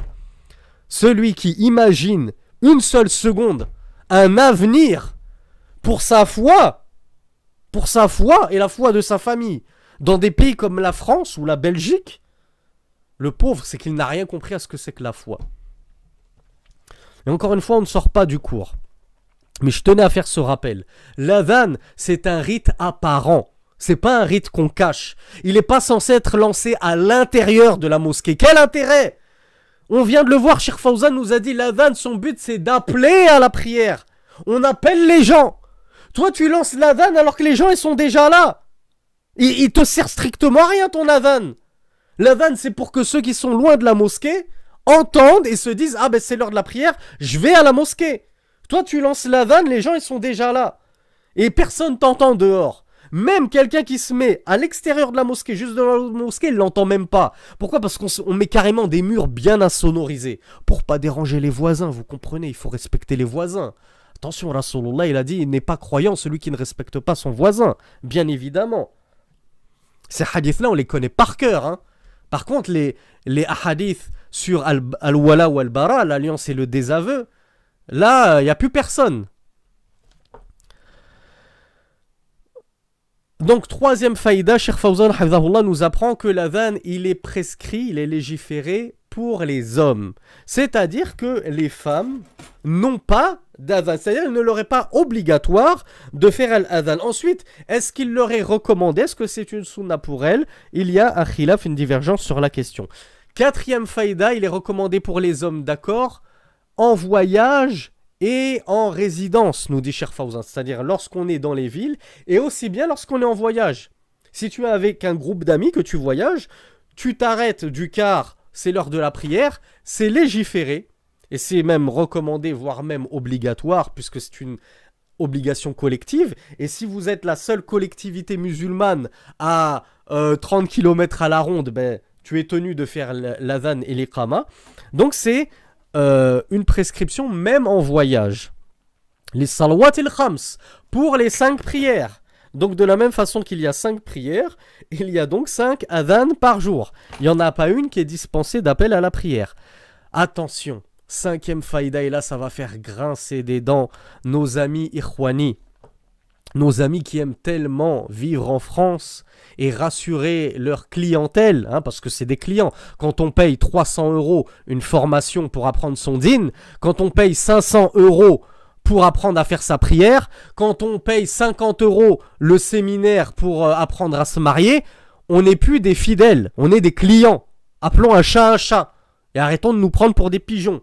Celui qui imagine une seule seconde un avenir pour sa foi et la foi de sa famille dans des pays comme la France ou la Belgique, le pauvre, c'est qu'il n'a rien compris à ce que c'est que la foi. Et encore une fois, on ne sort pas du cours. Mais je tenais à faire ce rappel. L'adhan, c'est un rite apparent. C'est pas un rite qu'on cache. Il n'est pas censé être lancé à l'intérieur de la mosquée. Quel intérêt? On vient de le voir, Cheikh Fawzan nous a dit l'adhan, son but c'est d'appeler à la prière. On appelle les gens. Toi tu lances l'adhan alors que les gens ils sont déjà là. Il te sert strictement à rien ton adhan. L'adhan c'est pour que ceux qui sont loin de la mosquée entendent et se disent ah ben c'est l'heure de la prière, je vais à la mosquée. Toi tu lances l'adhan, les gens ils sont déjà là. Et personne t'entend dehors. Même quelqu'un qui se met à l'extérieur de la mosquée, juste devant la mosquée, il l'entend même pas. Pourquoi? Parce qu'on met carrément des murs bien insonorisés. Pour pas déranger les voisins, vous comprenez, il faut respecter les voisins. Attention, Rasulullah, il a dit, il n'est pas croyant celui qui ne respecte pas son voisin. Bien évidemment. Ces hadiths-là, on les connaît par cœur. Hein. Par contre, les hadiths sur Al-Wala ou Al-Bara, l'alliance et le désaveu, là, il n'y a plus personne. Donc, troisième faïda, Cheikh Fawzan Hafizahullah nous apprend que l'adhan, il est prescrit, il est légiféré pour les hommes. C'est-à-dire que les femmes n'ont pas d'adhan. C'est-à-dire qu'il ne leur est pas obligatoire de faire l'adhan. Ensuite, est-ce qu'il leur est recommandé? Est-ce que c'est une sunna pour elles? Il y a un khilaf, une divergence sur la question. Quatrième faïda, il est recommandé pour les hommes, d'accord, en voyage et en résidence, nous dit Cheikh Fawzan, c'est-à-dire lorsqu'on est dans les villes et aussi bien lorsqu'on est en voyage. Si tu es avec un groupe d'amis que tu voyages, tu t'arrêtes du car, c'est l'heure de la prière, c'est légiféré et c'est même recommandé, voire même obligatoire puisque c'est une obligation collective. Et si vous êtes la seule collectivité musulmane à 30 km à la ronde, ben, tu es tenu de faire l'adhan et l'iqama. Donc c'est une prescription même en voyage. Les salawat il-khams, pour les 5 prières. Donc de la même façon qu'il y a 5 prières, il y a donc 5 adhan par jour. Il n'y en a pas une qui est dispensée d'appel à la prière. Attention, 5e faïda, et là ça va faire grincer des dents nos amis ikhwani, nos amis qui aiment tellement vivre en France et rassurer leur clientèle, hein, parce que c'est des clients. Quand on paye 300 € une formation pour apprendre son din, quand on paye 500 € pour apprendre à faire sa prière, quand on paye 50 € le séminaire pour apprendre à se marier, on n'est plus des fidèles, on est des clients. Appelons un chat et arrêtons de nous prendre pour des pigeons.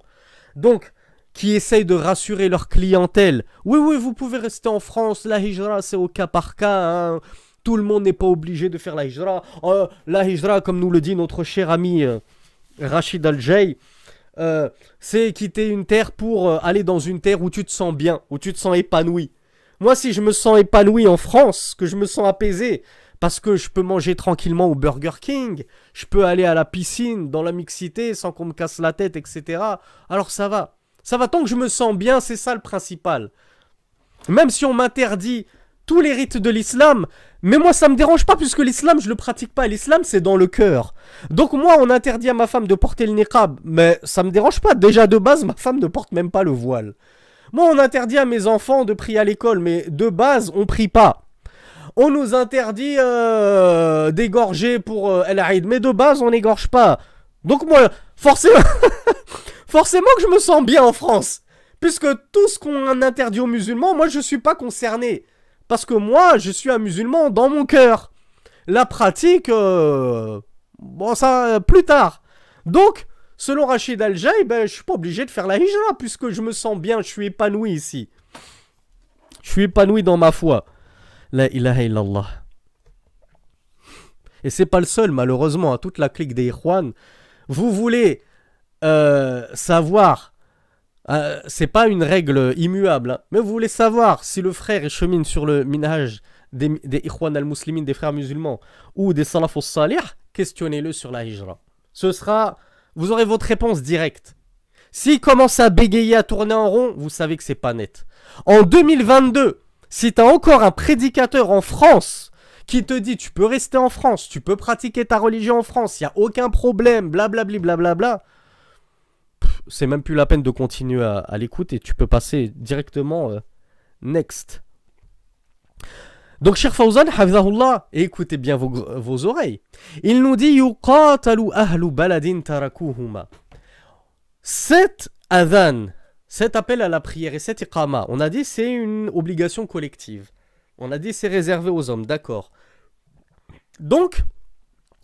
Donc, qui essayent de rassurer leur clientèle. Oui, vous pouvez rester en France, la hijra c'est au cas par cas, hein. Tout le monde n'est pas obligé de faire la hijra. La hijra, comme nous le dit notre cher ami Rachid Al-Jay, c'est quitter une terre pour aller dans une terre où tu te sens bien, où tu te sens épanoui. Moi, si je me sens épanoui en France, que je me sens apaisé, parce que je peux manger tranquillement au Burger King, je peux aller à la piscine, dans la mixité, sans qu'on me casse la tête, etc. Alors ça va. Ça va tant que je me sens bien, c'est ça le principal. Même si on m'interdit tous les rites de l'islam, mais moi ça me dérange pas puisque l'islam je le pratique pas, l'islam c'est dans le cœur. Donc moi on interdit à ma femme de porter le niqab, mais ça me dérange pas, déjà de base ma femme ne porte même pas le voile. Moi on interdit à mes enfants de prier à l'école, mais de base on prie pas. On nous interdit d'égorger pour El Aïd, mais de base on n'égorge pas. Donc moi forcément forcément que je me sens bien en France, puisque tout ce qu'on interdit aux musulmans, moi je suis pas concerné. Parce que moi, je suis un musulman dans mon cœur. La pratique, bon ça, plus tard. Donc, selon Rachid Al-Jay, ben, je suis pas obligé de faire la hijra, puisque je me sens bien, je suis épanoui ici. Je suis épanoui dans ma foi. La ilaha illallah. Et c'est pas le seul, malheureusement, à toute la clique des Ikhwan. Vous voulez savoir... c'est pas une règle immuable, hein. Mais vous voulez savoir si le frère chemine sur le minhaj des Ikhwan al-Muslimin, des frères musulmans, ou des Salaf al-Salih, questionnez-le sur la hijra. Ce sera, vous aurez votre réponse directe. S'il commence à bégayer, à tourner en rond, vous savez que c'est pas net. En 2022, si t'as encore un prédicateur en France qui te dit tu peux rester en France, tu peux pratiquer ta religion en France, il n'y a aucun problème, blablabli, blablabla, c'est même plus la peine de continuer à l'écouter. Tu peux passer directement next. Donc Cheikh Fawzan hafizahullah, et écoutez bien vos oreilles, il nous dit yuqatalu ahlu baladin tarakuhuma. Cet adhan, cet appel à la prière et cet iqama, on a dit c'est une obligation collective. On a dit c'est réservé aux hommes, d'accord. Donc,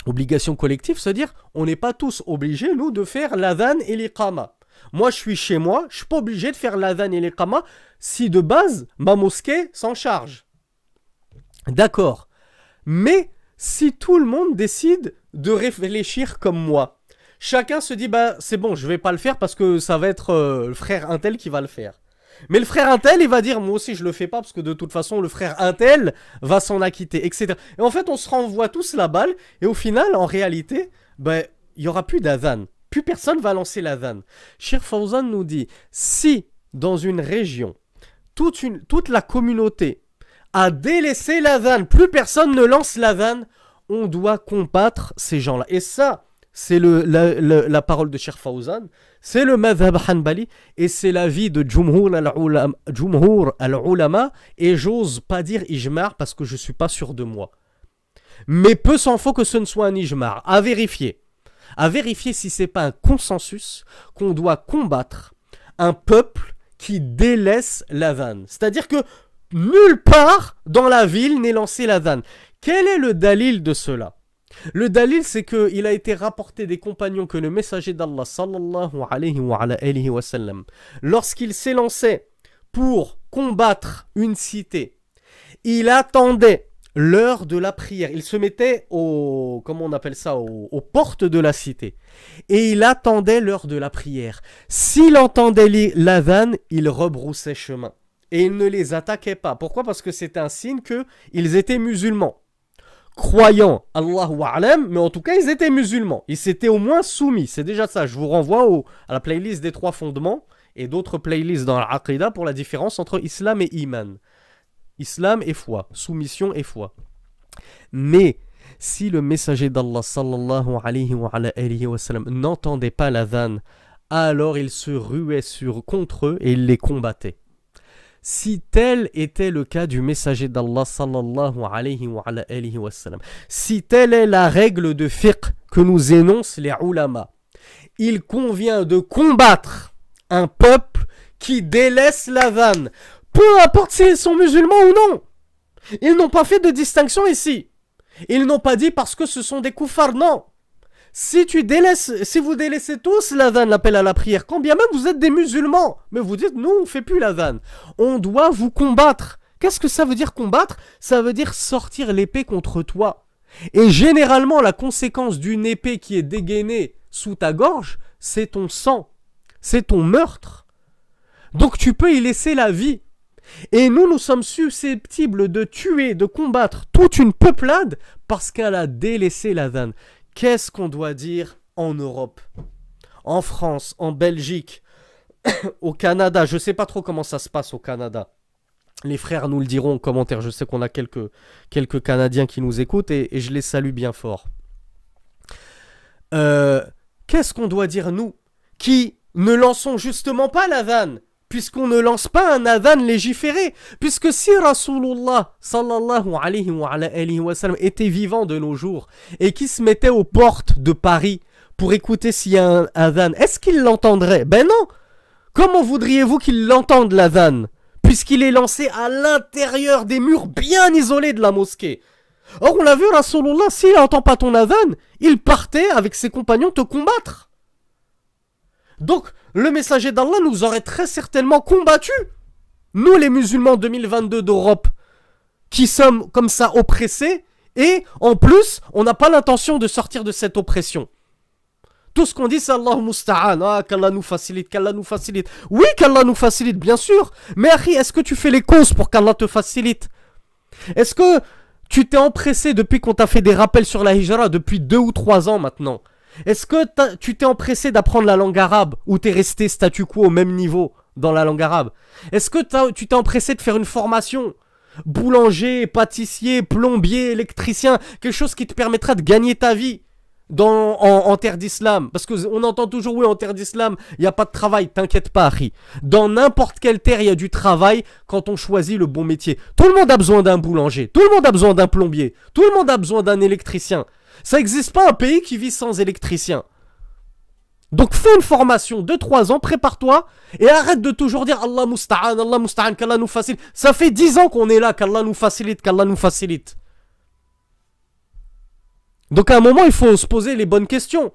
obligation collective, c'est-à-dire on n'est pas tous obligés, nous, de faire l'adhan et l'iqama. Moi, je suis chez moi, je ne suis pas obligé de faire l'adhan et l'iqama si de base, ma mosquée s'en charge. D'accord. Mais si tout le monde décide de réfléchir comme moi, chacun se dit, bah c'est bon, je vais pas le faire parce que ça va être le frère Intel qui va le faire. Mais le frère Intel, il va dire, moi aussi je le fais pas parce que de toute façon le frère Intel va s'en acquitter, etc. Et en fait, on se renvoie tous la balle et au final, en réalité, bah, il y aura plus d'adhan. Plus personne va lancer l'adhan. Cheikh Fawzan nous dit, si dans une région, toute la communauté a délaissé l'adhan, plus personne ne lance l'adhan, on doit combattre ces gens-là. Et ça, c'est la parole de Cheikh Fawzan, c'est le madhab hanbali, et c'est l'avis de Jumhur al-Ulama, et j'ose pas dire ijmar parce que je suis pas sûr de moi. Mais peu s'en faut que ce ne soit un ijmar, à vérifier. À vérifier si c'est pas un consensus qu'on doit combattre un peuple qui délaisse l'adhan. C'est-à-dire que nulle part dans la ville n'est lancé l'adhan. Quel est le dalil de cela? Le dalil, c'est qu'il a été rapporté des compagnons que le messager d'Allah, sallallahu alayhi wa sallam, lorsqu'il s'est lancé pour combattre une cité, il attendait l'heure de la prière. Il se mettait comment on appelle ça, aux portes de la cité. Et il attendait l'heure de la prière. S'il entendait l'adhan, il rebroussait chemin. Et il ne les attaquait pas. Pourquoi? Parce que c'était un signe qu'ils étaient musulmans. Croyants, Allahu A'lam, mais en tout cas, ils étaient musulmans. Ils s'étaient au moins soumis. C'est déjà ça. Je vous renvoie à la playlist des 3 fondements et d'autres playlists dans l'Aqidah pour la différence entre islam et iman. Islam et foi, soumission et foi. Mais si le messager d'Allah sallallahu alayhi wa sallam n'entendait pas l'adhan, alors il se ruait contre eux et il les combattait. Si tel était le cas du messager d'Allah sallallahu alayhi wa sallam, si telle est la règle de fiqh que nous énoncent les ulama, il convient de combattre un peuple qui délaisse l'adhan. Peu importe s'ils sont musulmans ou non. Ils n'ont pas fait de distinction ici. Ils n'ont pas dit parce que ce sont des koufars, non. Si vous délaissez tous l'adhan, l'appel à la prière, quand bien même vous êtes des musulmans, mais vous dites, nous on ne fait plus l'adhan, on doit vous combattre. Qu'est-ce que ça veut dire combattre? Ça veut dire sortir l'épée contre toi. Et généralement, la conséquence d'une épée qui est dégainée sous ta gorge, c'est ton sang, c'est ton meurtre. Donc tu peux y laisser la vie. Et nous sommes susceptibles de tuer, de combattre toute une peuplade parce qu'elle a délaissé l'adhan. Qu'est-ce qu'on doit dire en Europe, en France, en Belgique, au Canada? Je ne sais pas trop comment ça se passe au Canada. Les frères nous le diront en commentaire. Je sais qu'on a quelques Canadiens qui nous écoutent et je les salue bien fort. Qu'est-ce qu'on doit dire nous qui ne lançons justement pas l'adhan? Puisqu'on ne lance pas un adhan légiféré. Puisque si Rasulullah sallallahu alayhi wa sallam était vivant de nos jours et qui se mettait aux portes de Paris pour écouter s'il y a un adhan, est-ce qu'il l'entendrait? Ben non. Comment voudriez-vous qu'il l'entende l'adhan? Puisqu'il est lancé à l'intérieur des murs bien isolés de la mosquée. Or on l'a vu, Rasulullah, s'il n'entend pas ton adhan, il partait avec ses compagnons te combattre. Donc, le messager d'Allah nous aurait très certainement combattus. Nous, les musulmans 2022 d'Europe, qui sommes comme ça oppressés, et en plus, on n'a pas l'intention de sortir de cette oppression. Tout ce qu'on dit, c'est Allah musta'an. Ah, qu'Allah nous facilite, qu'Allah nous facilite. Oui, qu'Allah nous facilite, bien sûr. Mais Akhi, est-ce que tu fais les causes pour qu'Allah te facilite? Est-ce que tu t'es empressé depuis qu'on t'a fait des rappels sur la hijra depuis 2 ou 3 ans maintenant? Est-ce que tu t'es empressé d'apprendre la langue arabe ou t'es resté statu quo au même niveau dans la langue arabe? Est-ce que tu t'es empressé de faire une formation? Boulanger, pâtissier, plombier, électricien, quelque chose qui te permettra de gagner ta vie en terre d'islam? Parce qu'on entend toujours, oui, en terre d'islam, il n'y a pas de travail. T'inquiète pas, Harry. Dans n'importe quelle terre, il y a du travail quand on choisit le bon métier. Tout le monde a besoin d'un boulanger. Tout le monde a besoin d'un plombier. Tout le monde a besoin d'un électricien. Ça n'existe pas un pays qui vit sans électricien. Donc fais une formation de 3 ans, prépare-toi et arrête de toujours dire Allah musta'an, qu'Allah nous facilite. Ça fait 10 ans qu'on est là, qu'Allah nous facilite, qu'Allah nous facilite. Donc à un moment, il faut se poser les bonnes questions.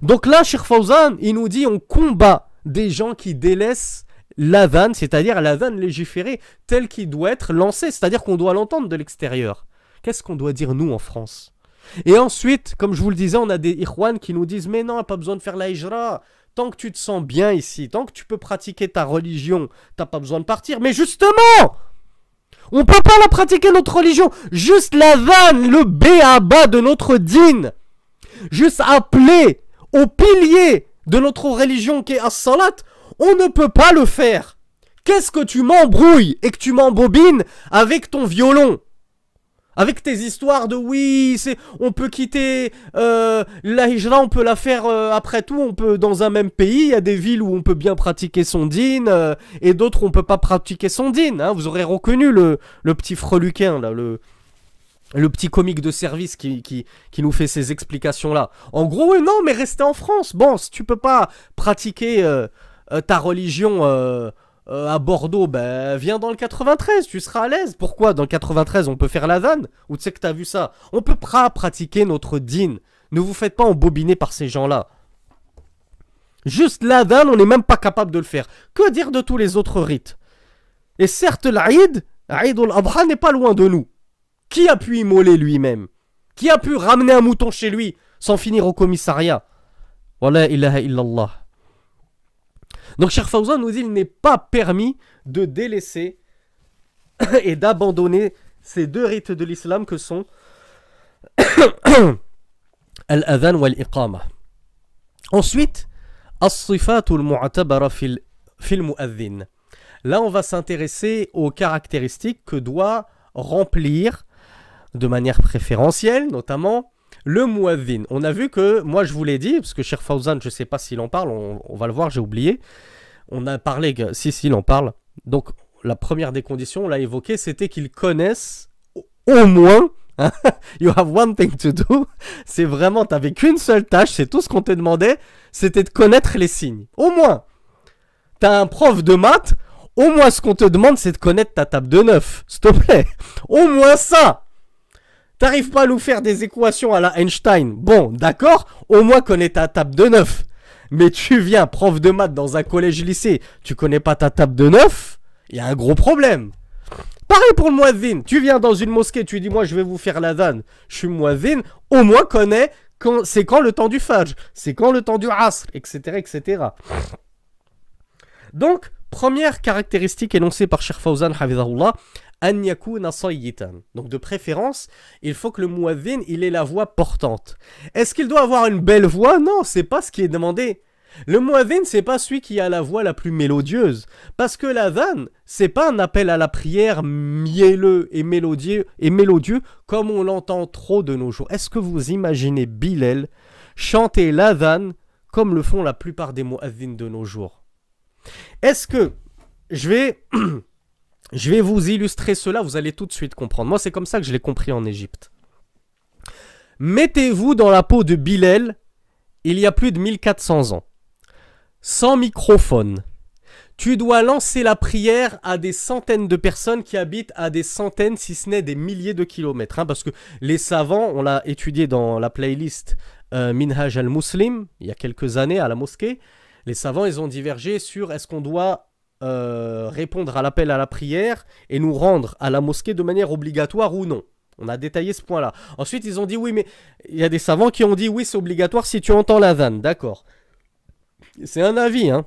Donc là, Cheikh Fawzan, il nous dit on combat des gens qui délaissent l'adhan, c'est-à-dire l'adhan légiféré tel qu'il doit être lancé, c'est-à-dire qu'on doit l'entendre de l'extérieur. Qu'est-ce qu'on doit dire nous en France? Et ensuite, comme je vous le disais, on a des ikhwan qui nous disent mais non, pas besoin de faire la hijra. Tant que tu te sens bien ici, tant que tu peux pratiquer ta religion, t'as pas besoin de partir. Mais justement, on peut pas la pratiquer notre religion. Juste l'adhan, le b-a-ba de notre dîn. Juste appeler au pilier de notre religion qui est as-salat, on ne peut pas le faire. Qu'est-ce que tu m'embrouilles et que tu m'embobines avec ton violon? Avec tes histoires de oui, on peut quitter la hijra, on peut la faire après tout, on peut dans un même pays, il y a des villes où on peut bien pratiquer son dîn et d'autres où on peut pas pratiquer son dîn. Hein. Vous aurez reconnu le petit freluquin, là, le petit comique de service qui nous fait ces explications-là. En gros, oui, non, mais restez en France. Bon, si tu peux pas pratiquer ta religion à Bordeaux, ben viens dans le 93, tu seras à l'aise. Pourquoi dans le 93 on peut faire l'adhan? Ou tu sais que t'as vu ça? On peut pas pratiquer notre dîn. Ne vous faites pas embobiner par ces gens-là. Juste l'adhan, on n'est même pas capable de le faire. Que dire de tous les autres rites? Et certes, l'Aïd al-Adha n'est pas loin de nous. Qui a pu immoler lui-même? Qui a pu ramener un mouton chez lui sans finir au commissariat? Wala ilaha illallah. Donc Cheikh Fawzan nous dit qu'il n'est pas permis de délaisser et d'abandonner ces 2 rites de l'islam que sont al-adhan wal-iqama. Ensuite, as-sifatul mu'tabara fil mu'adhin. Là, on va s'intéresser aux caractéristiques que doit remplir de manière préférentielle, notamment le muadhin. On a vu que, moi je vous l'ai dit, parce que Cheikh Fawzan, je ne sais pas s'il en parle, on va le voir, j'ai oublié. On a parlé, si, il en parle. Donc, la première des conditions, on l'a évoqué, c'était qu'ils connaissent au moins, hein, you have one thing to do, c'est vraiment, tu n'avais qu'une seule tâche, c'est tout ce qu'on te demandait, c'était de connaître les signes. Au moins, tu as un prof de maths, au moins ce qu'on te demande, c'est de connaître ta table de 9, s'il te plaît. Au moins ça. T'arrives pas à nous faire des équations à la Einstein. Bon, d'accord, au moins connais ta table de 9. Mais tu viens, prof de maths dans un collège-lycée, tu connais pas ta table de 9, il y a un gros problème. Pareil pour le muadhin. Tu viens dans une mosquée, tu dis moi je vais vous faire l'adhan, je suis muadhin, au moins connais c'est quand le temps du fajr, c'est quand le temps du asr, etc. etc. Donc, première caractéristique énoncée par Cheikh Fawzan, hafizahullah, an yakuna sayyitan. Donc de préférence, il faut que le muadhin, il ait la voix portante. Est-ce qu'il doit avoir une belle voix? Non, c'est pas ce qui est demandé. Le muadhin, c'est pas celui qui a la voix la plus mélodieuse. Parce que l'adhan, c'est pas un appel à la prière mielleux et mélodieux comme on l'entend trop de nos jours. Est-ce que vous imaginez Bilal chanter l'adhan comme le font la plupart des muadhins de nos jours? Est-ce que je vais vous illustrer cela, vous allez tout de suite comprendre. Moi, c'est comme ça que je l'ai compris en Égypte. Mettez-vous dans la peau de Bilal, il y a plus de 1400 ans. Sans microphone. Tu dois lancer la prière à des centaines de personnes qui habitent à des centaines, si ce n'est des milliers de kilomètres. Hein, parce que les savants, on l'a étudié dans la playlist Minhaj al-Muslim, il y a quelques années à la mosquée. Les savants, ils ont divergé sur est-ce qu'on doit répondre à l'appel à la prière et nous rendre à la mosquée de manière obligatoire ou non. On a détaillé ce point-là. Ensuite, ils ont dit oui, mais il y a des savants qui ont dit oui, c'est obligatoire si tu entends l'adhan. D'accord. C'est un avis, hein.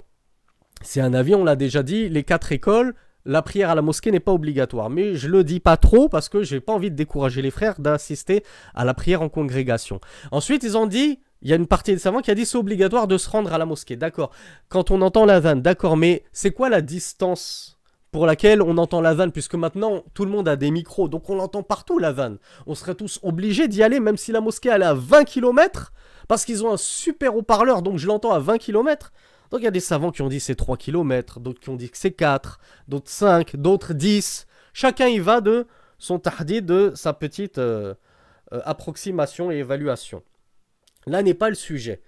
C'est un avis, on l'a déjà dit. Les 4 écoles, la prière à la mosquée n'est pas obligatoire. Mais je le dis pas trop parce que j'ai pas envie de décourager les frères d'assister à la prière en congrégation. Ensuite, ils ont dit, il y a une partie des savants qui a dit c'est obligatoire de se rendre à la mosquée. D'accord. Quand on entend l'adhan, d'accord, mais c'est quoi la distance pour laquelle on entend l'adhan, puisque maintenant tout le monde a des micros, donc on l'entend partout l'adhan. On serait tous obligés d'y aller, même si la mosquée elle est à 20 km, parce qu'ils ont un super haut-parleur, donc je l'entends à 20 km. Donc il y a des savants qui ont dit c'est 3 km, d'autres qui ont dit que c'est 4, d'autres 5, d'autres 10. Chacun y va de son tahdid, de sa petite approximation et évaluation. Là n'est pas le sujet.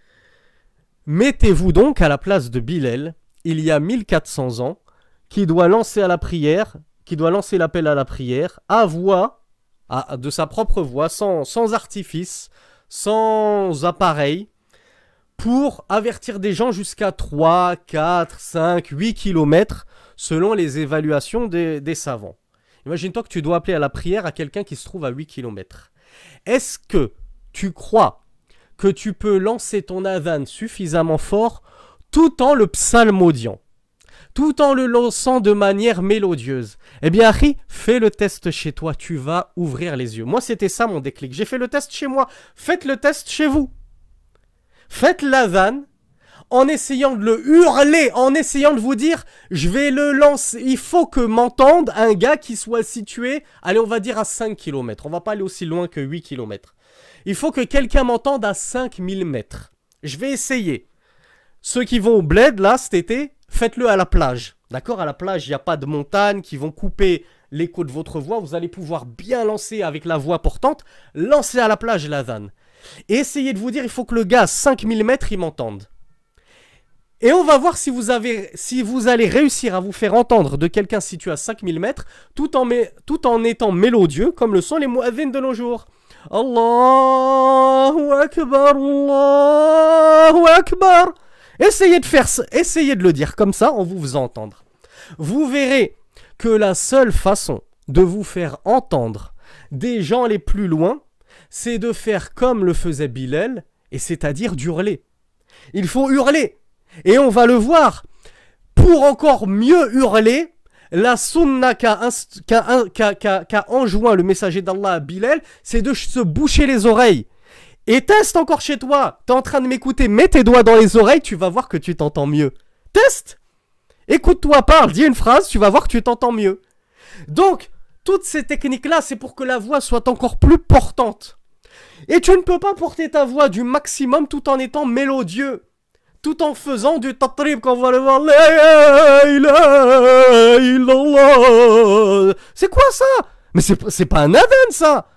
Mettez-vous donc à la place de Bilal, il y a 1400 ans, qui doit lancer à la prière, qui doit lancer l'appel à la prière, à voix, de sa propre voix, sans artifice, sans appareil, pour avertir des gens jusqu'à 3, 4, 5, 8 kilomètres, selon les évaluations des savants. Imagine-toi que tu dois appeler à la prière à quelqu'un qui se trouve à 8 kilomètres. Est-ce que tu crois que tu peux lancer ton adhan suffisamment fort tout en le psalmodiant, tout en le lançant de manière mélodieuse? Eh bien, Harry, fais le test chez toi, tu vas ouvrir les yeux. Moi, c'était ça mon déclic. J'ai fait le test chez moi. Faites le test chez vous. Faites l'adhan en essayant de le hurler, en essayant de vous dire, je vais le lancer, il faut que m'entende un gars qui soit situé, allez, on va dire à 5 km. On va pas aller aussi loin que 8 km. Il faut que quelqu'un m'entende à 5000 mètres. Je vais essayer. Ceux qui vont au bled, là, cet été, faites-le à la plage. D'accord? À la plage, il n'y a pas de montagnes qui vont couper l'écho de votre voix. Vous allez pouvoir bien lancer avec la voix portante. Lancez à la plage l'adhan. Et essayez de vous dire, il faut que le gars à 5000 mètres, il m'entende. Et on va voir si vous allez réussir à vous faire entendre de quelqu'un situé à 5000 mètres, tout en étant mélodieux, comme le sont les muadhins de nos jours. Allahu Akbar, Allahu Akbar. Essayez de le dire comme ça, on vous faisant entendre. Vous verrez que la seule façon de vous faire entendre des gens les plus loin, c'est de faire comme le faisait Bilal, et c'est-à-dire d'hurler. Il faut hurler. Et on va le voir. Pour encore mieux hurler, la sunna qu'a enjoint le messager d'Allah à Bilal, c'est de se boucher les oreilles. Et teste encore chez toi. T'es en train de m'écouter, mets tes doigts dans les oreilles, tu vas voir que tu t'entends mieux. Teste. Écoute-toi, parle, dis une phrase, tu vas voir que tu t'entends mieux. Donc, toutes ces techniques-là, c'est pour que la voix soit encore plus portante. Et tu ne peux pas porter ta voix du maximum tout en étant mélodieux. Tout en faisant du tatrib quand on va le voir. La ilaha illallah. C'est quoi ça? Mais c'est pas un adhan ça.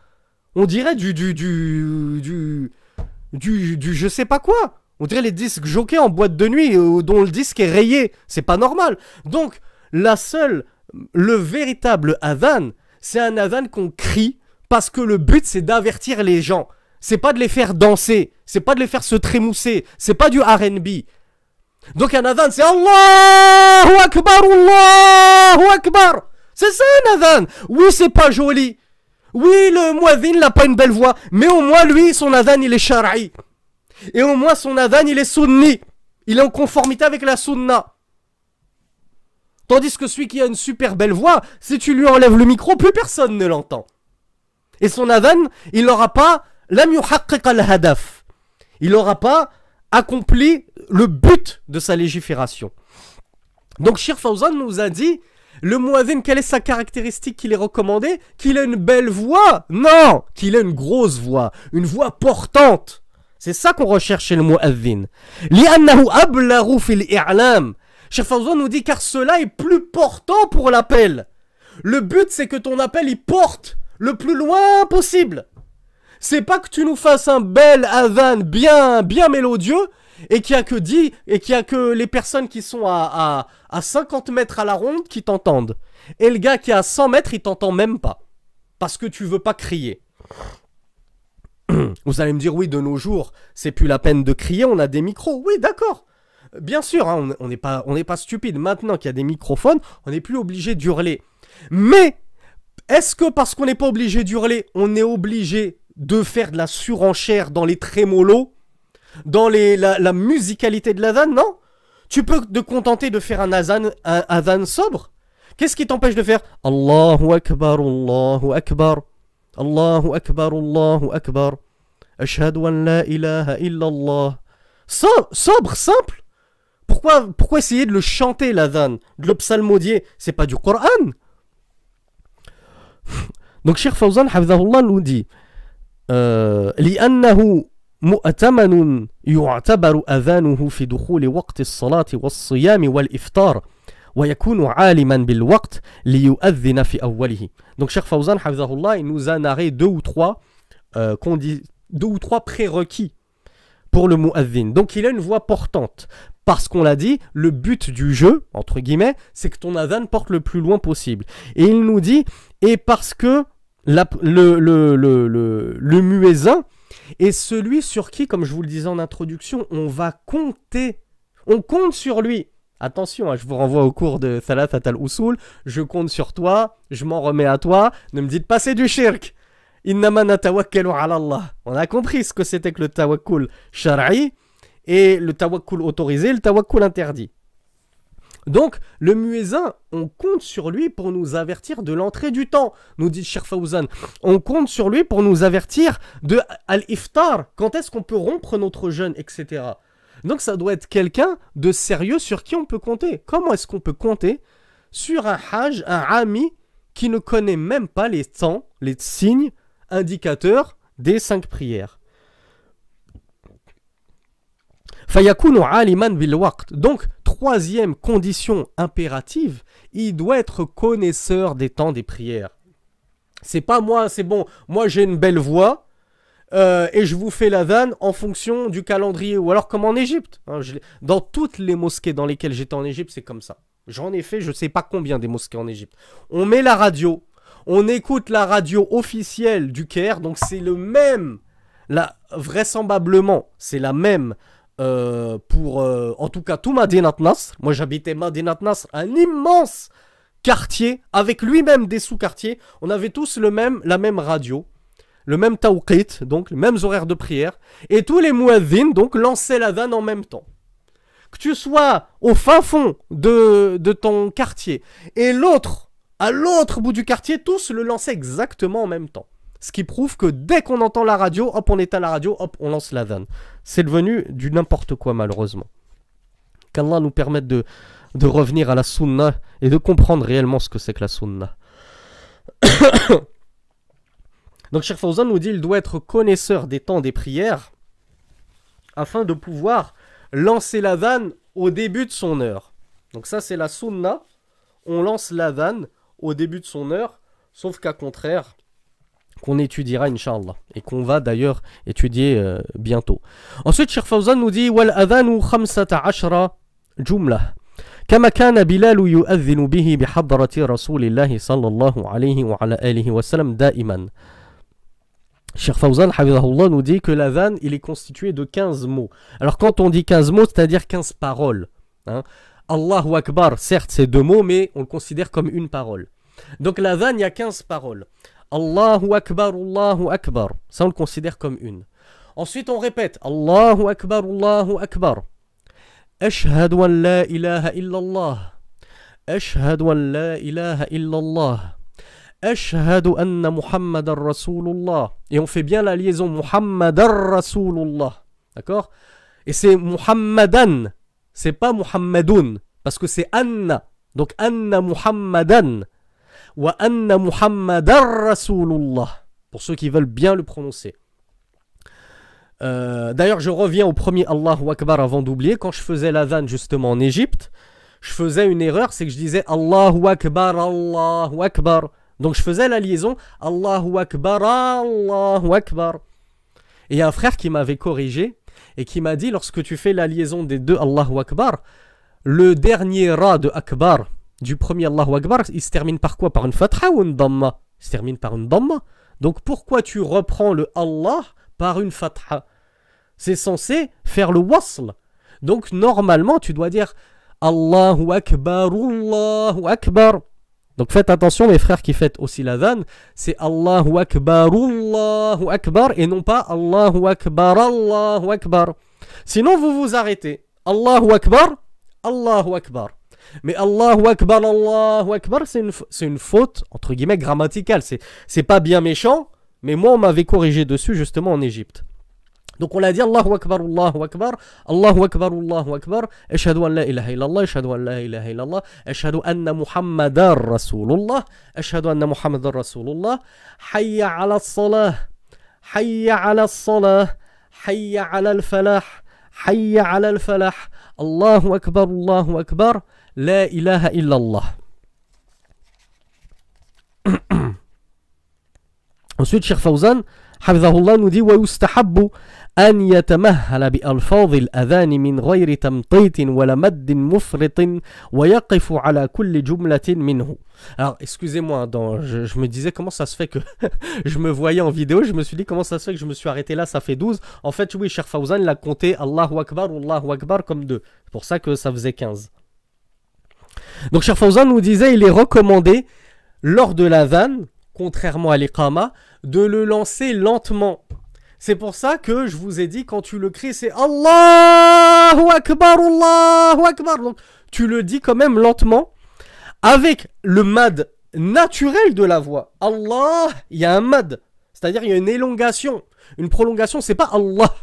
On dirait du je sais pas quoi. On dirait les disques jockeys en boîte de nuit dont le disque est rayé. C'est pas normal. Donc le véritable adhan, c'est un adhan qu'on crie parce que le but c'est d'avertir les gens. C'est pas de les faire danser, c'est pas de les faire se trémousser, c'est pas du R&B. Donc un adhan, c'est Allahu Akbar, Allahu Akbar. C'est ça un adhan. Oui, c'est pas joli. Oui, le muadhin n'a pas une belle voix, mais au moins lui, son adhan, il est shar'i. Et au moins son adhan, il est sunni. Il est en conformité avec la sunna. Tandis que celui qui a une super belle voix, si tu lui enlèves le micro, plus personne ne l'entend. Et son adhan, il n'aura pas il n'aura pas accompli le but de sa légifération. Donc Cheikh Fawzan nous a dit, le muadhin, quelle est sa caractéristique qu'il est recommandé? Qu'il ait une belle voix? Non, qu'il ait une grosse voix, une voix portante. C'est ça qu'on recherche chez le muadhin. Li'annahu ablaru fil i'lam. Cheikh Fawzan nous dit car cela est plus portant pour l'appel. Le but c'est que ton appel il porte le plus loin possible. C'est pas que tu nous fasses un bel adhan bien mélodieux et qu'il y a que les personnes qui sont à 50 mètres à la ronde qui t'entendent. Et le gars qui est à 100 mètres, il t'entend même pas. Parce que tu veux pas crier. Vous allez me dire, oui, de nos jours, c'est plus la peine de crier, on a des micros. Oui, d'accord. Bien sûr, hein, on n'est pas stupide. Maintenant qu'il y a des microphones, on n'est plus obligé d'hurler. Mais, est-ce que parce qu'on n'est pas obligé d'hurler, on est obligé de faire de la surenchère dans les trémolos, dans la musicalité de l'adhan? Non. Tu peux te contenter de faire un adhan sobre. Qu'est-ce qui t'empêche de faire Allahu Akbar, Allahu Akbar, Allahu Akbar, Allahu Akbar, Ashhadu an la ilaha illallah. Sobre, simple. Pourquoi essayer de le chanter l'adhan, de le psalmodier? C'est pas du Coran. Donc Cheikh Fawzan Hafidhahullah nous dit لأنه مؤتمن يعتبر أذانه في دخول وقت الصلاة والصيام والإفطار ويكون عالما بالوقت ليؤذن في أوله. Donc Cheikh Fawzan Hafidhahullah, il nous a narré deux ou trois prérequis pour le mu'adhin. Donc il a une voix portante. Parce qu'on l'a dit, le but du jeu, entre guillemets, c'est que ton adhan porte le plus loin possible. Et il nous dit, et parce que le muezzin est celui sur qui, comme je vous le disais en introduction, on va compter. On compte sur lui. Attention, hein, je vous renvoie au cours de Thalathat al-Usul. Je compte sur toi, je m'en remets à toi. Ne me dites pas c'est du shirk. Innama natawakkalu ala Allah. On a compris ce que c'était que le tawakkul shar'i et le tawakkul autorisé et le tawakkul interdit. Donc, le muezzin, on compte sur lui pour nous avertir de l'entrée du temps, nous dit Cheikh Fawzan. On compte sur lui pour nous avertir de al-iftar, quand est-ce qu'on peut rompre notre jeûne, etc. Donc, ça doit être quelqu'un de sérieux sur qui on peut compter. Comment est-ce qu'on peut compter sur un hajj, un ami, qui ne connaît même pas les temps, les signes indicateurs des 5 prières? Fayakunu aliman bil waqt. Donc, troisième condition impérative, il doit être connaisseur des temps des prières. C'est pas moi, c'est bon, moi j'ai une belle voix et je vous fais l'adhan en fonction du calendrier. Ou alors comme en Égypte. Hein, dans toutes les mosquées dans lesquelles j'étais en Égypte, c'est comme ça. J'en ai fait je sais pas combien des mosquées en Égypte. On met la radio, on écoute la radio officielle du Caire, donc c'est le même, vraisemblablement, c'est la même pour en tout cas tout Madinat Nasr. Moi j'habitais Madinat Nasr, un immense quartier avec lui-même des sous-quartiers. On avait tous la même radio, le même tawqit, donc les mêmes horaires de prière, et tous les muadhin donc lançaient l'adhan en même temps. Que tu sois au fin fond de ton quartier et l'autre à l'autre bout du quartier, tous le lançaient exactement en même temps. Ce qui prouve que dès qu'on entend la radio, hop, on éteint la radio, hop, on lance l'adhan. C'est devenu du n'importe quoi, malheureusement. Qu'Allah nous permette de revenir à la sunna et de comprendre réellement ce que c'est que la sunna. Donc, Cheikh Fawzan nous dit qu'il doit être connaisseur des temps des prières afin de pouvoir lancer l'adhan au début de son heure. Donc ça, c'est la sunna. On lance l'adhan au début de son heure, sauf qu'à contraire, qu'on étudiera Inch'Allah et qu'on va d'ailleurs étudier bientôt. Ensuite, Cheikh Fawzan nous dit wal adhanu 15 jumla كما كان بلال يؤذن به بحضرة رسول الله صلى الله عليه وعلى آله وسلم دائما. Cheikh Fawzan Hafidhahullah nous dit que l'adhan il est constitué de 15 mots. Alors quand on dit 15 mots, c'est-à-dire 15 paroles. Hein. Allahu Akbar, certes c'est 2 mots, mais on le considère comme une parole. Donc l'adhan il y a 15 paroles. Allahu Akbar, Allahu Akbar. Ça, on le considère comme une. Ensuite, on répète Allahu Akbar, Allahu Akbar. Ashhadu an la ilaha illallah. Ashhadu an la ilaha illallah. Ashhadu anna Muhammadar Rasulullah. Et on fait bien la liaison Muhammadar Rasulullah. D'accord? Et c'est Muhammadan. C'est pas Muhammadun. Parce que c'est Anna. Donc Anna Muhammadan. Wa anna Muhammadar Rasulullah. Pour ceux qui veulent bien le prononcer. D'ailleurs, je reviens au premier Allahu Akbar avant d'oublier. Quand je faisais l'adhan justement en Égypte, je faisais une erreur, c'est que je disais Allahu Akbar, Allahu Akbar. Donc je faisais la liaison Allahu Akbar, Allahu Akbar. Et il y a un frère qui m'avait corrigé et qui m'a dit lorsque tu fais la liaison des deux Allahu Akbar, le dernier ra de Akbar du premier Allahu Akbar, il se termine par quoi? Par une fatha ou une damma? Il se termine par une damma. Donc pourquoi tu reprends le Allah par une fatha? C'est censé faire le wasl. Donc normalement tu dois dire Allahu Akbar, Allahu Akbar. Donc faites attention mes frères qui faites aussi l'adhan, c'est Allahu Akbar, Allahu Akbar et non pas Allahu Akbar, Allahu Akbar. Sinon vous vous arrêtez. Allahu Akbar, Allahu Akbar. Mais Allahu Akbar, c'est une faute, entre guillemets, grammaticale. C'est pas bien méchant, mais moi, on m'avait corrigé dessus, justement, en Égypte. Donc, on l'a dit Allahu Akbar, Allahu Akbar, Allahu Akbar, Allahu Akbar, Ashhadu an la ilaha illallah, Ashhadu an la ilaha illallah, Ashhadu anna Muhammadar Rasulullah, Ashhadu anna Muhammadar Rasulullah, Hayya ala salah, Hayya ala salah, Hayya ala al-falah, Hayya ala al-falah, Allahu Akbar, Allahu Akbar, La ilaha illallah. Ensuite, Cheikh Fawzan, Hafidhahullah, nous dit wa yustahabbu أن يتمهل بألفاظ الأذان من غير تمطيط ولا مد مفرط ويقف على كل جملة منه. Alors, excusez-moi, je me disais comment ça se fait que je me voyais en vidéo, je me suis dit comment ça se fait que je me suis arrêté là, ça fait 12. En fait, oui, Cheikh Fawzan, il a compté Allahu Akbar ou Allahu Akbar comme 2. C'est pour ça que ça faisait 15. Donc, Cheikh Fawzan nous disait, il est recommandé, lors de l'adhan, contrairement à l'iqama, de le lancer lentement. C'est pour ça que je vous ai dit, quand tu le cries, c'est Allahu Akbar, Allahu Akbar. Donc, tu le dis quand même lentement, avec le mad naturel de la voix. Allah, il y a un mad, c'est-à-dire il y a une élongation, une prolongation, c'est pas Allah.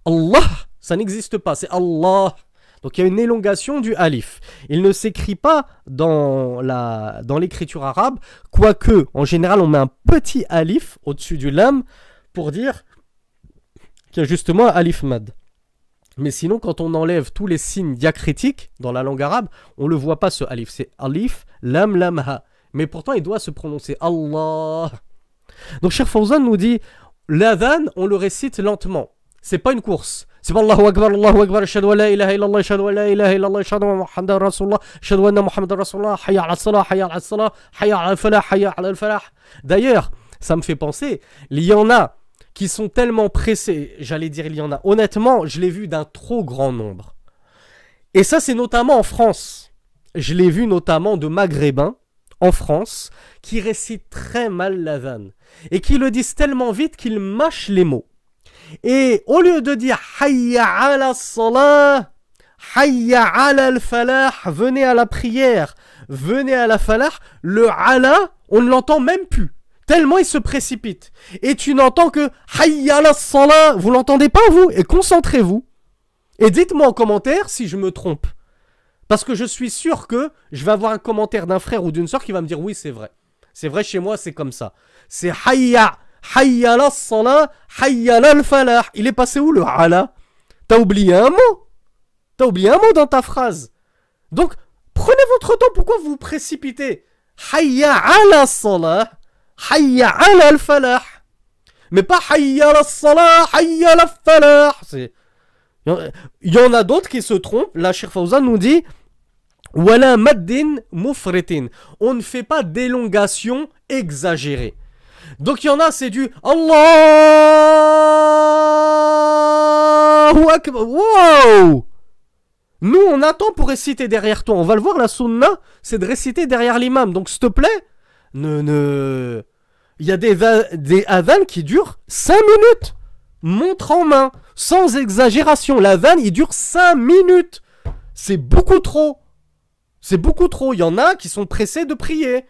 Allah, ça n'existe pas, c'est Allah. Donc il y a une élongation du alif. Il ne s'écrit pas dans l'écriture arabe, quoique en général on met un petit alif au-dessus du lam pour dire qu'il y a justement un alif mad. Mais sinon, quand on enlève tous les signes diacritiques dans la langue arabe, on ne le voit pas ce alif. C'est alif, lam, lam, ha. Mais pourtant, il doit se prononcer Allah. Donc, Cheikh Fawzan nous dit, l'adhan, on le récite lentement. C'est pas une course. C'est pas Allahu Akbar, ashhadu an la ilaha illallah, ashhadu an la ilaha illallah, ashhadu anna Muhammadan Rasulullah, ashhadu anna Muhammadan Rasulullah, hayya ala salah, hayya ala salah, hayya ala falah, hayya ala falah. D'ailleurs, ça me fait penser, il y en a qui sont tellement pressés, j'allais dire il y en a, honnêtement, je l'ai vu d'un trop grand nombre. Et ça, c'est notamment en France. Je l'ai vu notamment de maghrébins, en France, qui récitent très mal l'adhan, et qui le disent tellement vite qu'ils mâchent les mots. Et au lieu de dire hayya ala salah, hayya ala al-falah, venez à la prière, venez à la falah, le ala, on ne l'entend même plus. Tellement il se précipite. Et tu n'entends que hayya ala salah, vous l'entendez pas vous? Et concentrez-vous. Et dites-moi en commentaire si je me trompe. Parce que je suis sûr que je vais avoir un commentaire d'un frère ou d'une soeur qui va me dire oui, c'est vrai. C'est vrai, chez moi, c'est comme ça. C'est hayya ala salah, hayya ala al-falah. Il est passé où le ala? T'as oublié un mot. T'as oublié un mot dans ta phrase. Donc, prenez votre temps. Pourquoi vous vous précipitez? Hayya ala salah, hayya ala al-falah. Mais pas hayya ala salah, hayya ala al-falah. Il y en a d'autres qui se trompent. Là, Cheikh Fawzan nous dit wala maddin mufritin. On ne fait pas d'élongation exagérée. Donc il y en a, c'est du Allahu Akbar. Wow! Nous, on attend pour réciter derrière toi. On va le voir, la sunna, c'est de réciter derrière l'imam. Donc s'il te plaît, il y a des adhan qui durent 5 minutes. Montre en main, sans exagération. L'adhan, il dure 5 minutes. C'est beaucoup trop. C'est beaucoup trop. Il y en a qui sont pressés de prier,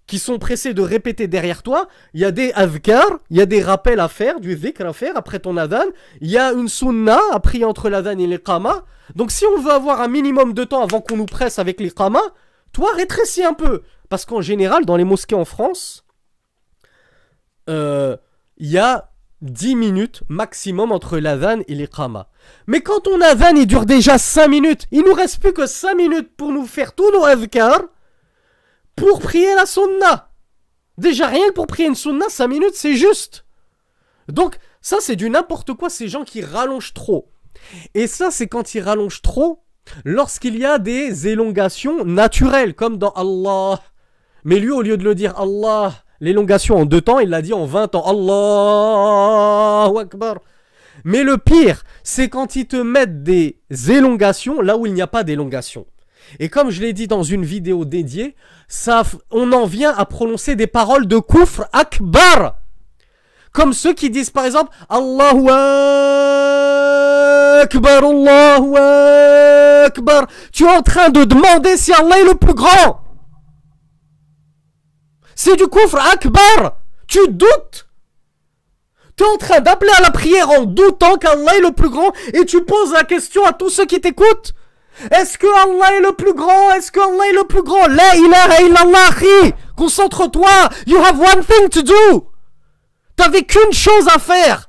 qui sont pressés de répéter derrière toi. Il y a des adhkar, il y a des rappels à faire, du dhikr à faire après ton adhan. Il y a une sunna à prier entre l'adhan et l'iqama. Donc si on veut avoir un minimum de temps avant qu'on nous presse avec l'iqama, toi rétrécis un peu. Parce qu'en général, dans les mosquées en France, il y a 10 minutes maximum entre l'adhan et l'iqama. Mais quand ton adhan il dure déjà 5 minutes, il nous reste plus que 5 minutes pour nous faire tous nos adhkar pour prier la sunna. Déjà rien que pour prier une sunna, 5 minutes c'est juste. Donc ça c'est du n'importe quoi, ces gens qui rallongent trop. Et ça c'est quand ils rallongent trop lorsqu'il y a des élongations naturelles comme dans Allah. Mais lui au lieu de le dire Allah, l'élongation en 2 temps, il l'a dit en 20 ans. Allahu Akbar. Mais le pire, c'est quand ils te mettent des élongations là où il n'y a pas d'élongation. Et comme je l'ai dit dans une vidéo dédiée, on en vient à prononcer des paroles de Kufr Akbar. Comme ceux qui disent par exemple Allahu Akbar, Allahu Akbar. Tu es en train de demander si Allah est le plus grand. C'est du Kufr Akbar. Tu doutes. Tu es en train d'appeler à la prière en doutant qu'Allah est le plus grand et tu poses la question à tous ceux qui t'écoutent. Est-ce que Allah est le plus grand? Est-ce que Allah est le plus grand? La ilaha illallah, akhi. Concentre-toi. You have one thing to do. T'avais qu'une chose à faire.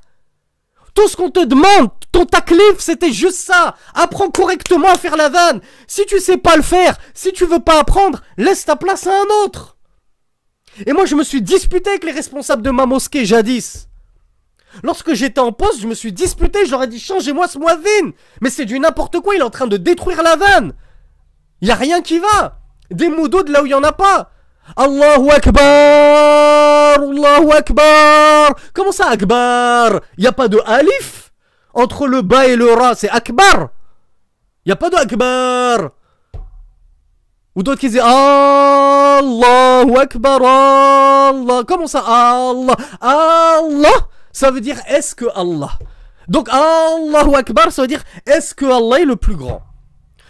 Tout ce qu'on te demande, ton taklif, c'était juste ça. Apprends correctement à faire l'adhan. Si tu sais pas le faire, si tu veux pas apprendre, laisse ta place à un autre. Et moi, je me suis disputé avec les responsables de ma mosquée jadis. Lorsque j'étais en poste, je me suis disputé, je leur ai dit changez-moi ce muazzin. Mais c'est du n'importe quoi, il est en train de détruire l'adhan. Il n'y a rien qui va. Des mots de là où il n'y en a pas. Allahu Akbar, Allahu Akbar. Comment ça Akbar? Il n'y a pas de alif entre le ba et le ra, c'est Akbar. Il n'y a pas de Akbar. Ou d'autres qui disent Allahu Akbar, Allah. Comment ça Allah? Allah, ça veut dire est-ce que Allah. Donc Allahu Akbar, ça veut dire est-ce que Allah est le plus grand.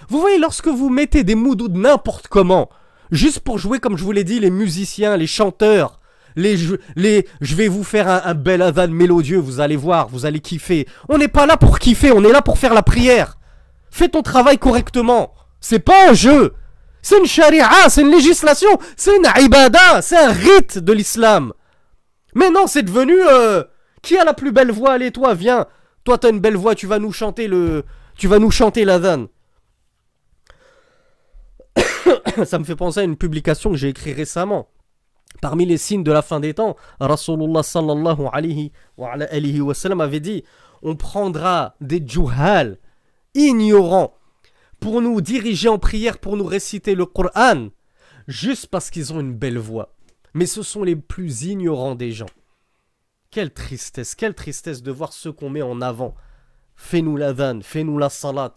Vous voyez, lorsque vous mettez des moudous de n'importe comment, juste pour jouer, comme je vous l'ai dit, les musiciens, les chanteurs, je vais vous faire un bel adhan mélodieux, vous allez voir, vous allez kiffer. On n'est pas là pour kiffer, on est là pour faire la prière. Fais ton travail correctement. C'est pas un jeu. C'est une charia, c'est une législation, c'est une ibada, c'est un rite de l'islam. Mais non, c'est devenu... qui a la plus belle voix? Allez, toi, viens. Toi, t'as une belle voix, tu vas nous chanter l'adhan. Ça me fait penser à une publication que j'ai écrite récemment. Parmi les signes de la fin des temps, Rasulullah sallallahu alayhi wa sallam avait dit, on prendra des juhal, ignorants, pour nous diriger en prière, pour nous réciter le Coran, juste parce qu'ils ont une belle voix. Mais ce sont les plus ignorants des gens. Quelle tristesse de voir ceux qu'on met en avant. Fais-nous l'adhan, fais-nous la salat.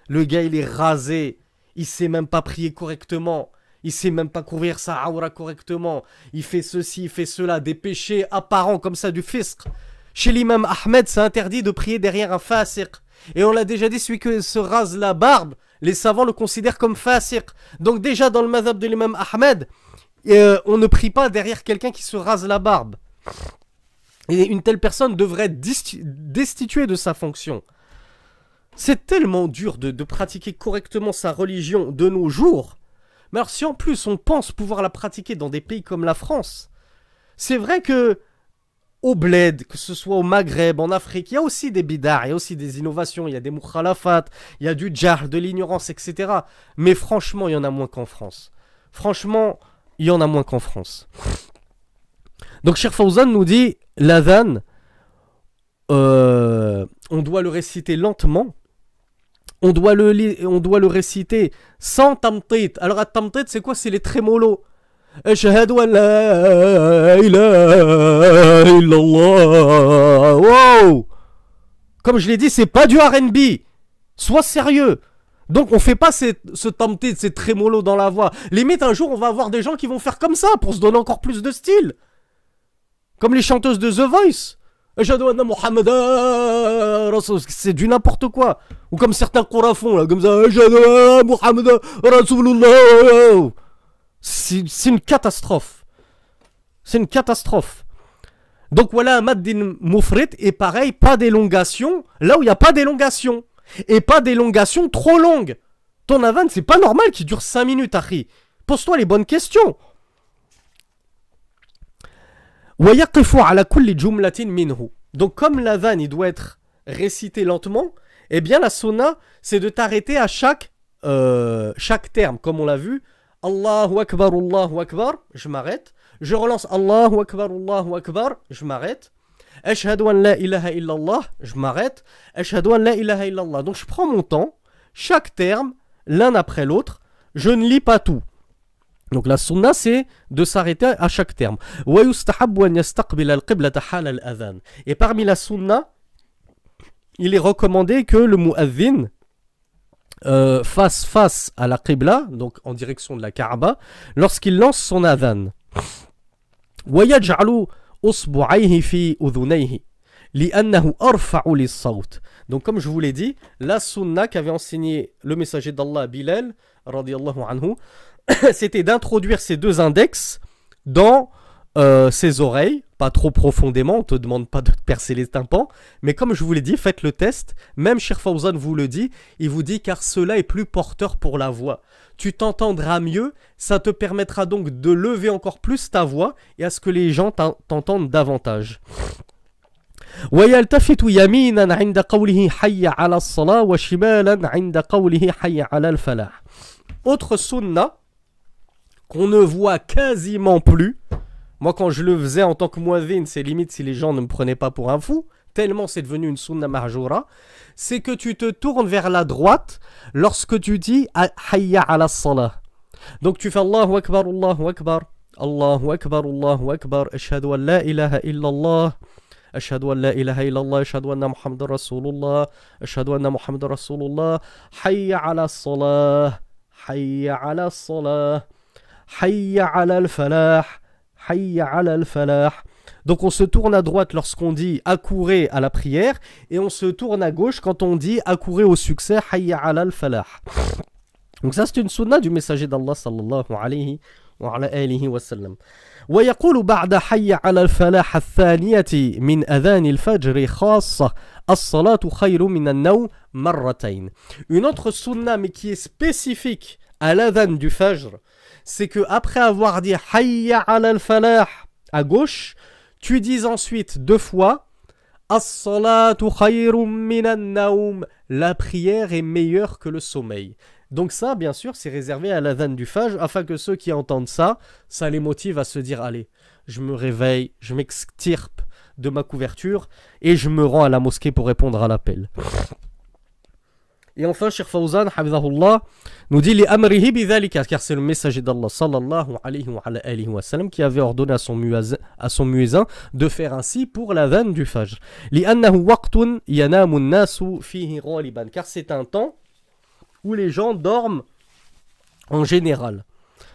Le gars, il est rasé, il sait même pas prier correctement, il sait même pas couvrir sa aura correctement, il fait ceci, il fait cela, des péchés apparents comme ça, du fisq. Chez l'imam Ahmed, c'est interdit de prier derrière un fasiq. Et on l'a déjà dit, celui qui se rase la barbe, les savants le considèrent comme fasiq. Donc déjà dans le madhab de l'imam Ahmed, on ne prie pas derrière quelqu'un qui se rase la barbe. Et une telle personne devrait être destituée de sa fonction. C'est tellement dur de pratiquer correctement sa religion de nos jours. Mais alors si en plus on pense pouvoir la pratiquer dans des pays comme la France, c'est vrai que au bled, que ce soit au Maghreb, en Afrique, il y a aussi des bidars, il y a aussi des innovations, il y a des mukhalafat, il y a du jahl, de l'ignorance, etc. Mais franchement, il y en a moins qu'en France. Franchement, il y en a moins qu'en France. Donc Cheikh Fawzan nous dit, l'adhan, on doit le réciter lentement, on doit le réciter sans tamtit. Alors à tamtit, c'est quoi? C'est les trémolos. Ashhadu an la ilaha illallah. Wow! Comme je l'ai dit, c'est pas du R&B. Sois sérieux. Donc on fait pas ce tamtit, ces trémolos dans la voix. Limite un jour on va avoir des gens qui vont faire comme ça pour se donner encore plus de style. Comme les chanteuses de The Voice. Ashhadu anna Muhammadan Rasul. C'est du n'importe quoi. Ou comme certains Kourafons là, comme ça. Ashhadu anna Muhammadan Rasulullah. C'est une catastrophe. C'est une catastrophe. Donc voilà, un maddin mufrit et pareil, pas d'élongation là où il n'y a pas d'élongation. Et pas d'élongation trop longue. Ton adhan, c'est pas normal qu'il dure 5 minutes, Akhi. Pose-toi les bonnes questions. Donc comme l'adhan, il doit être récité lentement, eh bien la sunna, c'est de t'arrêter à chaque terme, comme on l'a vu. Allahu Akbar, je m'arrête. Je relance Allahu Akbar, je m'arrête. Ashhadu an la ilaha illallah, je m'arrête. Ashhadu an la ilaha illallah. Donc je prends mon temps, chaque terme, l'un après l'autre, je ne lis pas tout. Donc la sunna, c'est de s'arrêter à chaque terme. Et parmi la sunna, il est recommandé que le muazzin fasse face à la qibla, donc en direction de la Kaaba, lorsqu'il lance son adhan. Donc comme je vous l'ai dit, la sunna qu'avait enseigné le messager d'Allah Bilal, radiyallahu anhu, c'était d'introduire ses deux index dans ses oreilles, pas trop profondément, on te demande pas de percer les tympans, mais comme je vous l'ai dit, faites le test, même Cheikh Fawzan vous le dit, il vous dit car cela est plus porteur pour la voix. Tu t'entendras mieux, ça te permettra donc de lever encore plus ta voix et à ce que les gens t'entendent davantage. ويلتفت يمينا عند قوله حي على الصلاة وشمالا عند قوله حي على الفلاح. Autre sunna qu'on ne voit quasiment plus Moi, quand je le faisais en tant que muadhin, c'est limite si les gens ne me prenaient pas pour un fou, tellement c'est devenu une sunna mahjoura, c'est que tu te tournes vers la droite lorsque tu dis hayya ala salah. Donc tu fais Allahu Akbar, Allahu Akbar, Allahu Akbar, Allahu Akbar, ashhadu an la ilaha illallah, ashhadu an la ilaha illallah, ashhadu anna Muhammadan Rasulullah, ashhadu anna Muhammadan Rasulullah, hayya ala salah, hayya ala salah, hayya ala al-falah, hayya ala al-falah. Donc on se tourne à droite lorsqu'on dit accourez à la prière et on se tourne à gauche quand on dit accourez au succès, hayya ala al-falah. Donc ça c'est une sunna du messager d'Allah sallallahu alayhi wa ala alihi wa sallam. ويقول بعد حي على الفلاح الثانية من أذان الفجر خاصة الصلاة خير من النوم مرتين. Une autre sunna mais qui est spécifique à l'adhan du fajr, c'est que après avoir dit hayya ala al-falah à gauche, tu dis ensuite deux fois as-salatu khayrun minan naum, la prière est meilleure que le sommeil. Donc ça, bien sûr, c'est réservé à l'adhan du fajr, afin que ceux qui entendent ça, ça les motive à se dire, allez, je me réveille, je m'extirpe de ma couverture, et je me rends à la mosquée pour répondre à l'appel. Et enfin, Cheikh Fawzan, hafidhahullah, nous dit, li amrihi bidhalika, car c'est le messager d'Allah, sallallahu alayhi wa sallam, qui avait ordonné à son muezzin de faire ainsi pour l'adhan du fajr. Li annahu waqtun yanamu an-nasu fihi ghaliban, car c'est un temps où les gens dorment en général.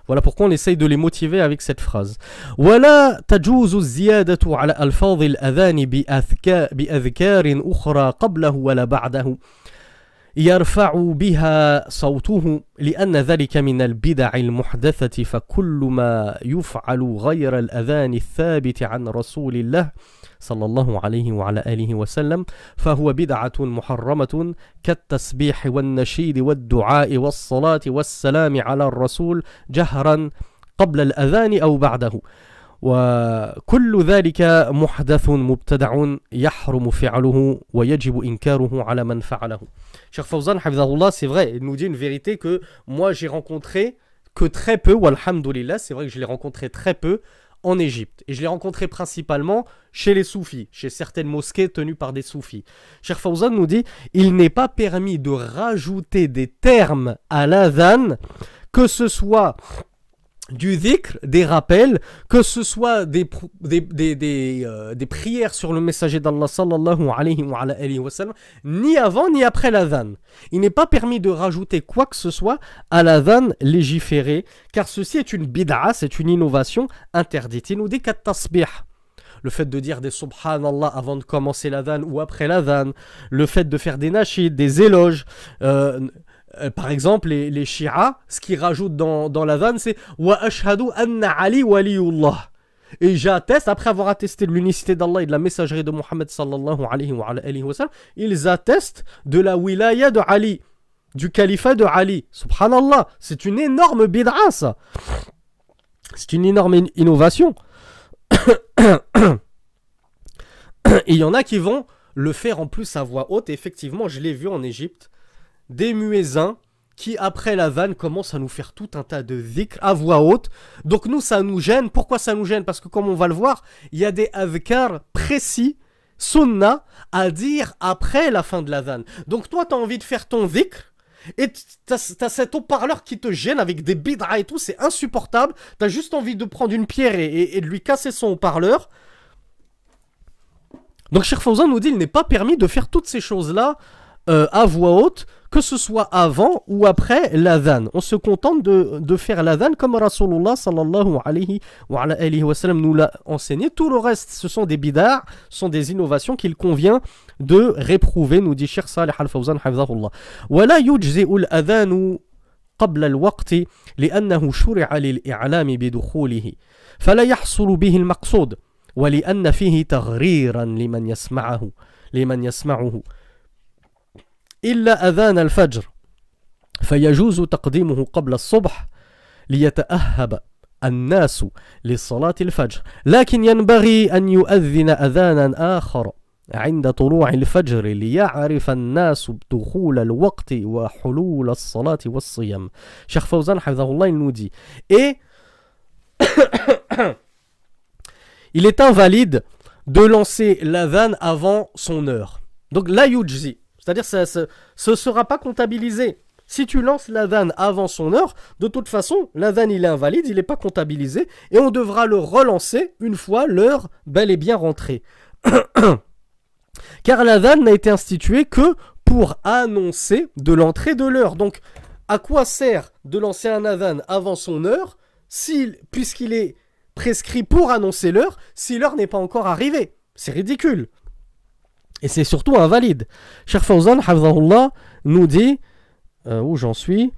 Voilà pourquoi on essaye de les motiver avec cette phrase. ولا تجوز الزيادة على ألفاظ الأذان بأذكار أخرى قبله ولا بعده يرفع بها صوته لأن ذلك من البدع المحدثة فكل ما يفعل غير الأذان الثابت عن رسول الله صلى الله عليه وعلى آله وسلم فهو بدعة محرمة كالتسبيح والنشيد والدعاء والصلاة والسلام على الرسول جهرا قبل الأذان أو بعده وكل ذلك محدث مبتدع يحرم فعله ويجب إنكاره على من فعله. Cheikh Fawzan, hafidhahullah, c'est vrai, il nous dit une vérité que moi j'ai rencontré que très peu, walhamdulillah, c'est vrai que je l'ai rencontré très peu en Égypte. Et je l'ai rencontré principalement chez les soufis, chez certaines mosquées tenues par des soufis. Cheikh Fawzan nous dit, il n'est pas permis de rajouter des termes à l'adhan, que ce soit du dhikr, des rappels, que ce soit des prières sur le messager d'Allah sallallahu alayhi wa sallam, ni avant ni après l'adhan. Il n'est pas permis de rajouter quoi que ce soit à l'adhan légiféré, car ceci est une bid'a, c'est une innovation interdite. Il nous dit qu'à tasbih, le fait de dire des subhanallah avant de commencer l'adhan ou après l'adhan, le fait de faire des nashids, des éloges, par exemple, les Shia, ce qu'ils rajoutent dans l'adhan, c'est wa ashhadu anna Ali waliyullah. Et j'atteste, après avoir attesté de l'unicité d'Allah et de la messagerie de Muhammad sallallahu alayhi wa sallam, ils attestent de la wilaya de Ali, du califat de Ali. Subhanallah, c'est une énorme bid'a, ça. C'est une énorme innovation. Et il y en a qui vont le faire en plus à voix haute. Et effectivement, je l'ai vu en Égypte. Des muezzins qui, après l'adhan, commencent à nous faire tout un tas de dhikr à voix haute. Donc nous, ça nous gêne. Pourquoi ça nous gêne? Parce que comme on va le voir, il y a des adhkars précis, sunna, à dire après la fin de l'adhan. Donc toi, tu as envie de faire ton dhikr, et t'as cet haut-parleur qui te gêne avec des bid'a et tout, c'est insupportable. T'as juste envie de prendre une pierre et de lui casser son haut-parleur. Donc Cheikh Fawzan nous dit, il n'est pas permis de faire toutes ces choses-là à voix haute, que ce soit avant ou après l'adhan. On se contente de faire l'adhan comme Rasulullah sallallahu alayhi wa sallam nous l'a enseigné. Tout le reste, ce sont des bid'ah, ce sont des innovations qu'il convient de réprouver, nous dit Cheikh Salih al-Fawzan hafidhahullah. ولا يجزئ الأذان قبل الوقت لأنه شرع للإعلام بدخوله فلا يحصل به المقصود ولأن فيه تغريرا لمن يسمعه إلا أذان الفجر فيجوز تقديمه قبل الصبح ليتأهب الناس لصلاة الفجر لكن ينبغي أن يؤذن أذانا آخر عند طلوع الفجر ليعرف الناس دخول الوقت وحلول الصلاة والصيام. Cheikh Fawzan حفظه الله il nous dit et il est invalide de lancer l'adhan avant son heure. Donc la yujzi, c'est-à-dire ce sera pas comptabilisé. Si tu lances l'adhan avant son heure, de toute façon, l'adhan il est invalide, il n'est pas comptabilisé, et on devra le relancer une fois l'heure bel et bien rentrée. Car l'adhan n'a été institué que pour annoncer de l'entrée de l'heure. Donc, à quoi sert de lancer un adhan avant son heure, puisqu'il est prescrit pour annoncer l'heure, si l'heure n'est pas encore arrivée? C'est ridicule. Et c'est surtout invalide. Cheikh Fawzan, hafidhahullah, nous dit, où j'en suis,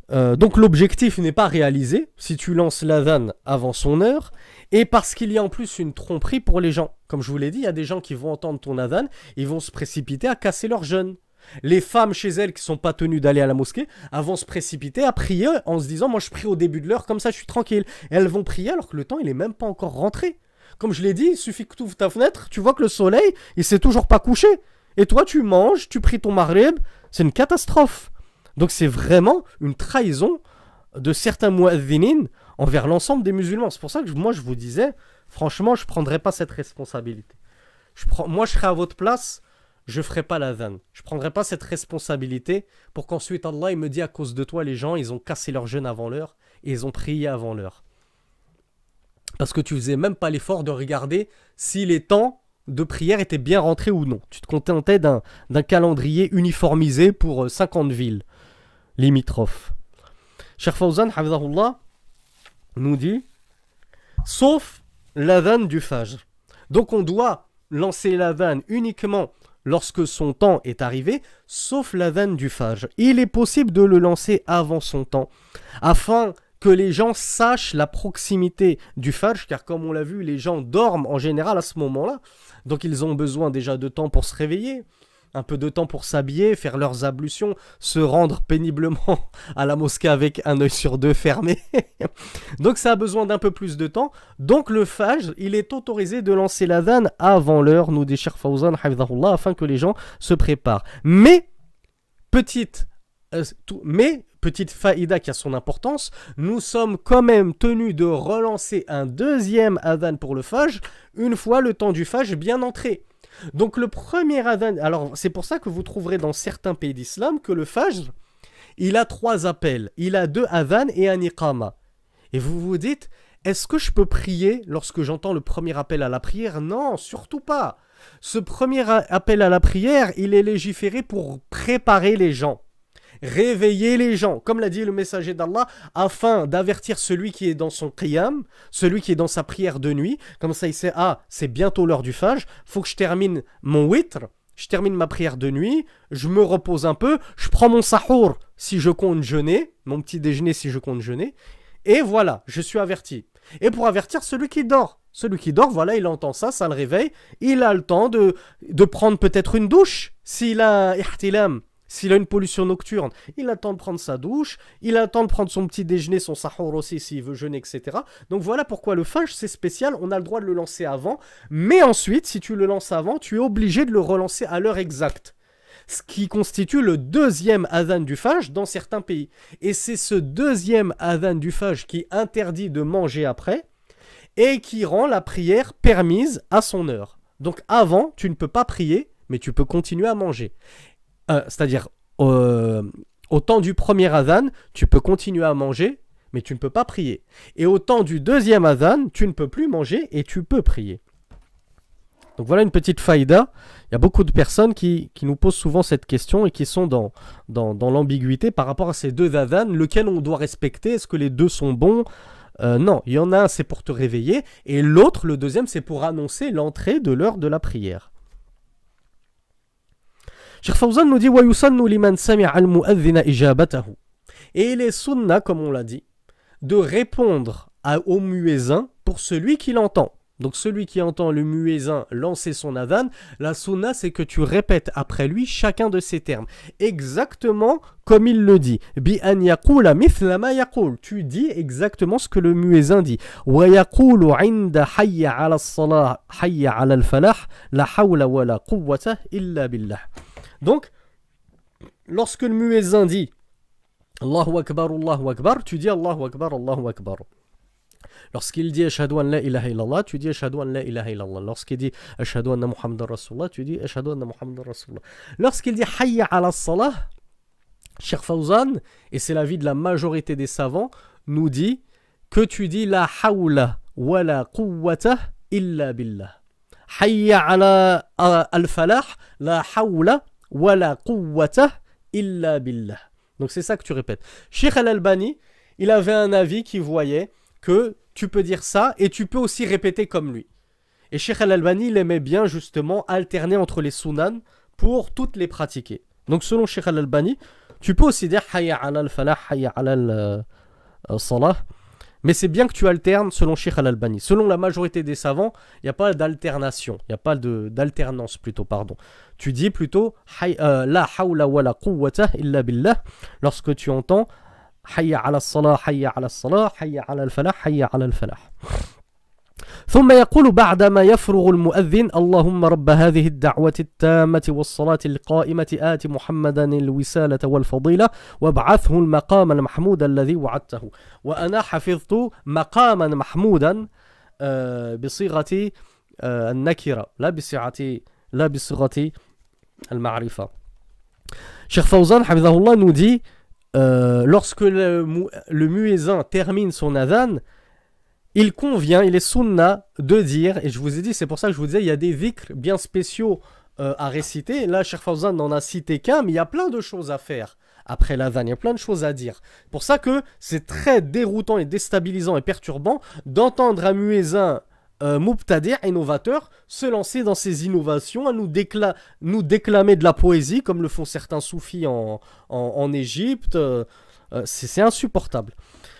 donc l'objectif n'est pas réalisé si tu lances l'adhan avant son heure, et parce qu'il y a en plus une tromperie pour les gens. Comme je vous l'ai dit, il y a des gens qui vont entendre ton adhan, ils vont se précipiter à casser leur jeûne. Les femmes chez elles qui ne sont pas tenues d'aller à la mosquée, elles vont se précipiter à prier en se disant, moi je prie au début de l'heure, comme ça je suis tranquille. Et elles vont prier alors que le temps il n'est même pas encore rentré. Comme je l'ai dit, il suffit que tu ouvres ta fenêtre, tu vois que le soleil, il s'est toujours pas couché. Et toi tu manges, tu pries ton maghrib, c'est une catastrophe. Donc c'est vraiment une trahison de certains mu'adhinines envers l'ensemble des musulmans. C'est pour ça que moi je vous disais, franchement je ne prendrais pas cette responsabilité. Moi je serais à votre place, je ne ferai pas l'adhan. Je ne prendrai pas cette responsabilité pour qu'ensuite Allah il me dit à cause de toi les gens ils ont cassé leur jeûne avant l'heure et ils ont prié avant l'heure. Parce que tu faisais même pas l'effort de regarder si les temps de prière étaient bien rentrés ou non. Tu te contentais d'un calendrier uniformisé pour 50 villes limitrophes. Cheikh Fawzan, hafidhahullah, nous dit, sauf l'adhan du fajr. Donc on doit lancer l'adhan uniquement lorsque son temps est arrivé, sauf l'adhan du fajr. Il est possible de le lancer avant son temps, afin que les gens sachent la proximité du fajr, car comme on l'a vu, les gens dorment en général à ce moment-là, donc ils ont besoin déjà de temps pour se réveiller, un peu de temps pour s'habiller, faire leurs ablutions, se rendre péniblement à la mosquée avec un œil sur deux fermé. Donc ça a besoin d'un peu plus de temps. Donc le fajr, il est autorisé de lancer l'adhan avant l'heure, nous dit Cheikh Fawzan, hafidhahullah, afin que les gens se préparent. Mais, petite faïda qui a son importance, nous sommes quand même tenus de relancer un deuxième adhan pour le fajr, une fois le temps du fajr bien entré. Donc le premier adhan, alors c'est pour ça que vous trouverez dans certains pays d'islam que le fajr, il a 3 appels, il a 2 adhan et un iqama. Et vous vous dites, est-ce que je peux prier lorsque j'entends le premier appel à la prière? Non, surtout pas. Ce premier appel à la prière, il est légiféré pour préparer les gens. Réveiller les gens, comme l'a dit le messager d'Allah, afin d'avertir celui qui est dans son qiyam, celui qui est dans sa prière de nuit, comme ça il sait, ah, c'est bientôt l'heure du fajr, faut que je termine mon witr, je termine ma prière de nuit, je me repose un peu, je prends mon sahour si je compte jeûner, mon petit déjeuner si je compte jeûner, et voilà, je suis averti. Et pour avertir celui qui dort, voilà, il entend ça, ça le réveille, il a le temps de prendre peut-être une douche, s'il a ihtilam, s'il a une pollution nocturne, il a le temps de prendre sa douche, il a le temps de prendre son petit déjeuner, son sahour aussi s'il veut jeûner, etc. Donc voilà pourquoi le fajr c'est spécial, on a le droit de le lancer avant, mais ensuite, si tu le lances avant, tu es obligé de le relancer à l'heure exacte. Ce qui constitue le deuxième adhan du fajr dans certains pays. Et c'est ce deuxième adhan du fajr qui interdit de manger après et qui rend la prière permise à son heure. Donc avant, tu ne peux pas prier, mais tu peux continuer à manger. C'est-à-dire, au temps du premier adhan, tu peux continuer à manger, mais tu ne peux pas prier. Et au temps du deuxième adhan, tu ne peux plus manger et tu peux prier. Donc voilà une petite faïda. Il y a beaucoup de personnes qui nous posent souvent cette question et qui sont dans l'ambiguïté par rapport à ces 2 adhans, lequel on doit respecter, est-ce que les 2 sont bons? Non, il y en a un c'est pour te réveiller et l'autre, le deuxième, c'est pour annoncer l'entrée de l'heure de la prière. Cheikh Fawzan nous dit وَيُسَنُّ لِمَنْ سَمِعَ الْمُؤَذِّنَ إِجَابَتَهُ. Et il est sunna, comme on l'a dit, de répondre au muezzin pour celui qui l'entend. Donc celui qui entend le muezzin lancer son adhan, la sunna c'est que tu répètes après lui chacun de ces termes. Exactement comme il le dit. بِأَنْ يَقُولَ مِثْلَ مَا يَقُولُ. Tu dis exactement ce que le muezzin dit. وَيَقُولُ عِنْدَ حَيَّ عَلَى الصَّلَاةِ حَيَّ عَلَى الْفَلَاحِ لَا حَوْلَ وَلَا قُوَّةَ إِلَّا بِاللَّهِ. Donc, lorsque le muezzin dit Allahu Akbar, tu dis Allahu Akbar, Allahu Akbar. Lorsqu'il dit Ashhadu an la ilaha illallah, tu dis Ashhadu an la ilaha illallah. Lorsqu'il dit Ashhadu anna Muhammadan Rasulullah, tu dis Ashhadu anna Muhammadan Rasulullah. Lorsqu'il dit Hayya ala salah, Cheikh Fawzan, et c'est l'avis de la majorité des savants, nous dit que tu dis la hawla wa la quwwata illa billah. Hayya ala al-falah, la hawla wa la quwwata illa billah. Donc c'est ça que tu répètes. Cheikh Al-Albani, il avait un avis qui voyait que tu peux dire ça et tu peux aussi répéter comme lui. Et Cheikh Al-Albani, il aimait bien justement alterner entre les sunan pour toutes les pratiquer. Donc selon Cheikh Al-Albani, tu peux aussi dire Hayya ala al-falah, Hayya ala al-salah. Mais c'est bien que tu alternes selon Cheikh Al-Albani. Selon la majorité des savants, il n'y a pas d'alternation. Il n'y a pas d'alternance plutôt, pardon. Tu dis plutôt La hawla wa la quwwata illa billah lorsque tu entends Hayya ala salah, Hayya ala salah, Hayya ala al-falah, Hayya ala al-falah. ثم يقول بعدما يفرغ المؤذن اللهم رب هذه الدعوة التامة والصلاة القائمة آت محمدا الوسالة والفضيلة وابعثه المقام المحمود الذي وعدته. وأنا حفظت مقاما محمودا بصيغة النكرة لا بصيغة المعرفة. Cheikh Fawzan حفظه nous dit lorsque le muezzin termine son adhan, il convient, il est sunna de dire, et je vous ai dit, c'est pour ça que je vous disais, il y a des dhikrs bien spéciaux à réciter. Là, Cheikh Fawzan n'en a cité qu'un, mais il y a plein de choses à faire après l'adhan, il y a plein de choses à dire. C'est pour ça que c'est très déroutant et déstabilisant et perturbant d'entendre un muezzin mubtadi', innovateur, se lancer dans ces innovations, à nous déclamer de la poésie, comme le font certains soufis en Égypte. C'est insupportable.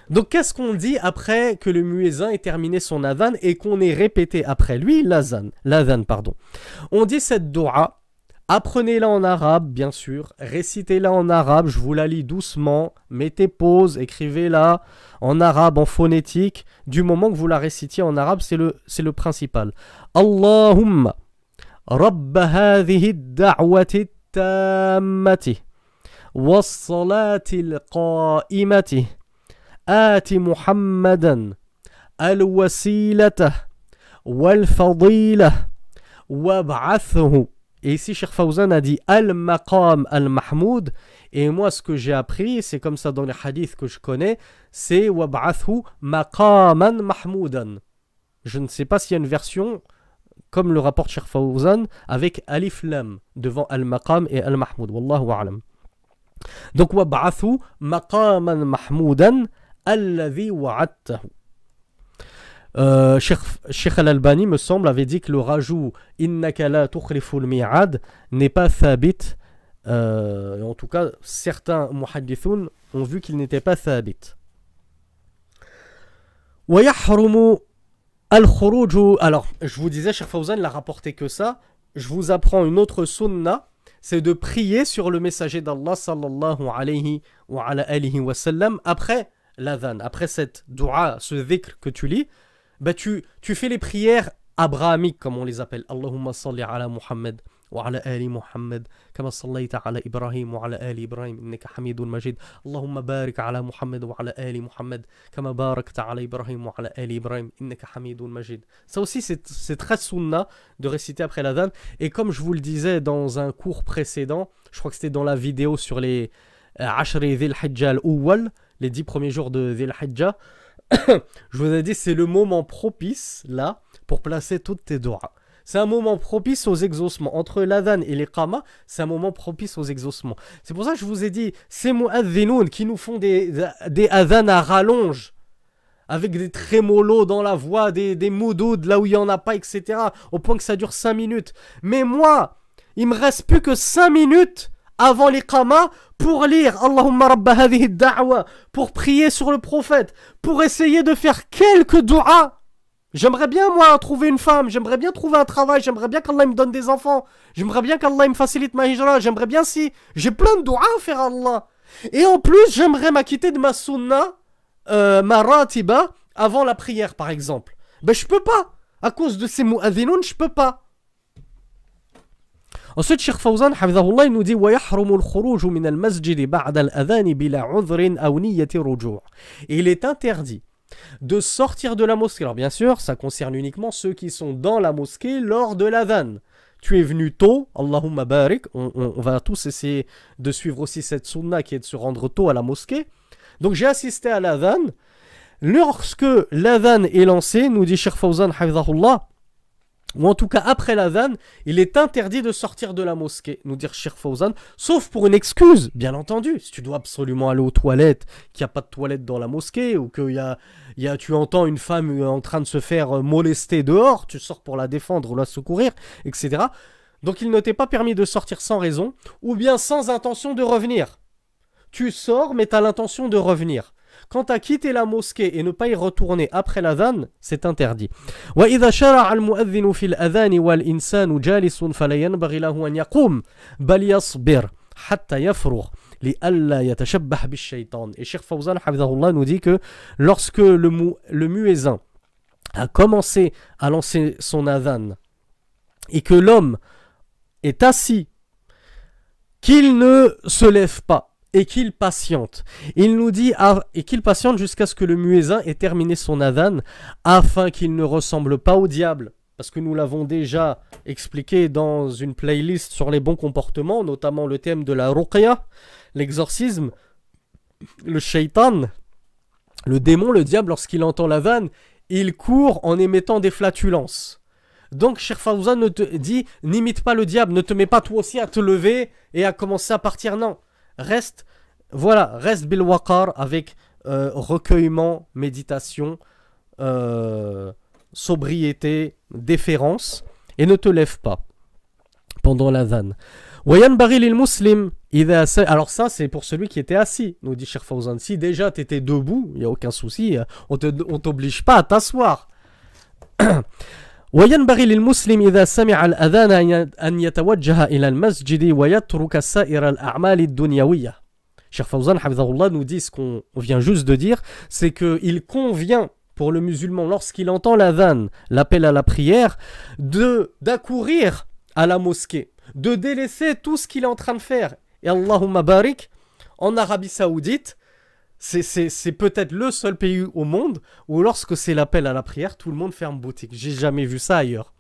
Donc qu'est-ce qu'on dit après que le muezzin ait terminé son adhan et qu'on ait répété après lui l'adhan, pardon. On dit cette dua, apprenez-la en arabe bien sûr, récitez-la en arabe, je vous la lis doucement, mettez pause, écrivez-la en arabe, en phonétique, du moment que vous la récitiez en arabe, c'est le principal. Allahumma rabba hadhihi ad-da'wati at-tammati was-salati al-qa'imati آت محمدا الوسيلة والفضيلة وابعثه. Et ici, Cheikh Fawzan a dit al-maqam al-mahmoud. Et moi, ce que j'ai appris, c'est comme ça dans les hadiths que je connais, c'est wab'athu maqaman mahmoudan. Je ne sais pas s'il y a une version, comme le rapporte Cheikh Fawzan, avec alif lam devant al-maqam et al-mahmoud. Wallahu a'lam. Donc, wab'athu maqaman mahmoudan alladhi wa'adtahu. Cheikh Al-Albani, me semble, avait dit que le rajout innaka la tukhliful mi'ad n'est pas thabit. En tout cas, certains muhaddithoun ont vu qu'il n'était pas thabit. Wa yahrumu al-khuruj. Alors, je vous disais, Cheikh Fawzan n'a rapporté que ça. Je vous apprends une autre sunna, c'est de prier sur le messager d'Allah sallallahu alayhi wa ala alihi wa sallam après l'adhan, après cette dua, ce dhikr que tu lis, bah tu fais les prières abrahamiques comme on les appelle. Allahumma salli ala Muhammad wa ala ali Muhammad kama sallayta ala Ibrahim wa ala ali Ibrahim innaka hamidun majid. Allahumma barik ala Muhammad wa ala ali Muhammad kama barakta ala Ibrahim wa ala ali Ibrahim innaka hamidun majid. Ça aussi c'est très sunna de réciter après l'adhan. Et comme je vous le disais dans un cours précédent, je crois que c'était dans la vidéo sur les Ashri Dhil Hijja al-Awwal, les 10 premiers jours de Dhil Hijja, je vous ai dit c'est le moment propice là pour placer toutes tes du'as. C'est un moment propice aux exaucements. Entre l'adhan et l'iqama, c'est un moment propice aux exaucements. C'est pour ça que je vous ai dit, ces mu'adhinoun qui nous font des adhan à rallonge, avec des trémolos dans la voix, des moudoud là où il n'y en a pas, etc. Au point que ça dure 5 minutes. Mais moi, il me reste plus que 5 minutes avant l'iqama pour lire Allahumma rabba hadhihi ad-da'wa, pour prier sur le prophète, pour essayer de faire quelques du'as. J'aimerais bien moi trouver une femme, j'aimerais bien trouver un travail, j'aimerais bien qu'Allah me donne des enfants, j'aimerais bien qu'Allah me facilite ma hijra, j'aimerais bien si j'ai plein de du'as à faire à Allah. Et en plus, j'aimerais m'acquitter de ma sunna, ma ratiba avant la prière par exemple. Ben je peux pas, à cause de ces mu'adhinoun, je peux pas. Ensuite, Cheikh Fawzan, hafidhahullah, il nous dit وَيَحْرُمُ الْخُرُوجُ مِنَ الْمَسْجِدِ بَعْدَ الْأَذَانِ بِلَا عُذْرٍ أَوْ نِيَّةِ رُجُوعٍ. Et il est interdit de sortir de la mosquée. Alors bien sûr, ça concerne uniquement ceux qui sont dans la mosquée lors de l'adhan. Tu es venu tôt, Allahumma barik, on va tous essayer de suivre aussi cette sunna qui est de se rendre tôt à la mosquée. Donc j'ai assisté à l'adhan. Lorsque l'adhan est lancé, nous dit Cheikh Fawzan, hafidhahullah, ou en tout cas après l'adhan, il est interdit de sortir de la mosquée, nous dit Cheikh Fawzan, sauf pour une excuse, bien entendu. Si tu dois absolument aller aux toilettes, qu'il n'y a pas de toilettes dans la mosquée, ou que tu entends une femme en train de se faire molester dehors, tu sors pour la défendre ou la secourir, etc. Donc il ne t'est pas permis de sortir sans raison, ou bien sans intention de revenir. Tu sors, mais tu as l'intention de revenir. Quant à quitter la mosquée et ne pas y retourner après l'adhan, c'est interdit. وإذا شرع المؤذن في الأذان والإنسان جالس فلا ينبغي له أن يقوم بل يصبر حتى يفرغ لئلا يتشبه بالشيطان. Et Cheikh Fawzan hafidhahullah nous dit que lorsque le muezzin a commencé à lancer son adhan et que l'homme est assis, qu'il ne se lève pas et qu'il patiente. Il nous dit et qu'il patiente jusqu'à ce que le muezzin ait terminé son adhan afin qu'il ne ressemble pas au diable. Parce que nous l'avons déjà expliqué dans une playlist sur les bons comportements, notamment le thème de la ruqya, l'exorcisme, le shaitan, le démon, le diable, lorsqu'il entend l'adhan, il court en émettant des flatulences. Donc, Cheikh Fawzan te dit, n'imite pas le diable, ne te mets pas toi aussi à te lever et à commencer à partir, non. Reste bil waqar avec recueillement, méditation, sobriété, déférence, et ne te lève pas pendant l'adhan. Alors ça, c'est pour celui qui était assis, nous dit Cheikh Fawzan. Si déjà tu étais debout, il n'y a aucun souci, on t'oblige pas à t'asseoir. وينبغي للمسلم إذا سمع الأذان أن يتوجه إلى المسجد ويترك سائر الأعمال الدنيوية. Cheikh Fawzan hafidhahullah nous dit ce qu'on vient juste de dire, c'est qu'il convient pour le musulman lorsqu'il entend l'adhan, l'appel à la prière, d'accourir à la mosquée, de délaisser tout ce qu'il est en train de faire. Et Allahumma barik, en Arabie Saoudite, c'est peut-être le seul pays au monde où lorsque c'est l'appel à la prière, tout le monde ferme boutique. J'ai jamais vu ça ailleurs.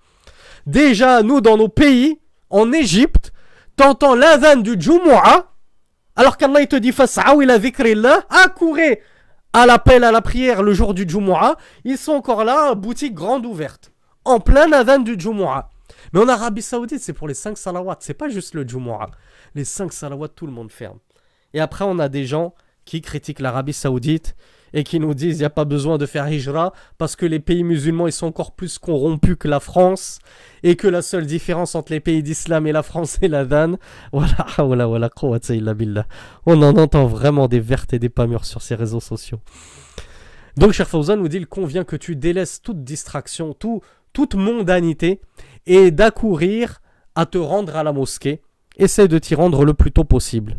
Déjà, nous, dans nos pays, en Égypte, t'entends l'adhan du Jumu'ah, alors qu'Allah il te dit « Fas'aw ila dhikrillah » accourez à l'appel à la prière le jour du Jumu'ah, ils sont encore là, boutique grande ouverte, en plein adhan du Jumu'ah. Mais en Arabie Saoudite, c'est pour les 5 salawats, c'est pas juste le Jumu'ah. Les 5 salawats, tout le monde ferme. Et après, on a des gens qui critiquent l'Arabie Saoudite et qui nous disent qu'il n'y a pas besoin de faire hijra parce que les pays musulmans ils sont encore plus corrompus que la France et que la seule différence entre les pays d'islam et la France c'est l'adhan. Voilà, on en entend vraiment des vertes et des pas mûres sur ces réseaux sociaux. Donc Cheikh Fawzan nous dit il convient que tu délaisses toute distraction, toute mondanité et d'accourir à te rendre à la mosquée. Essaie de t'y rendre le plus tôt possible.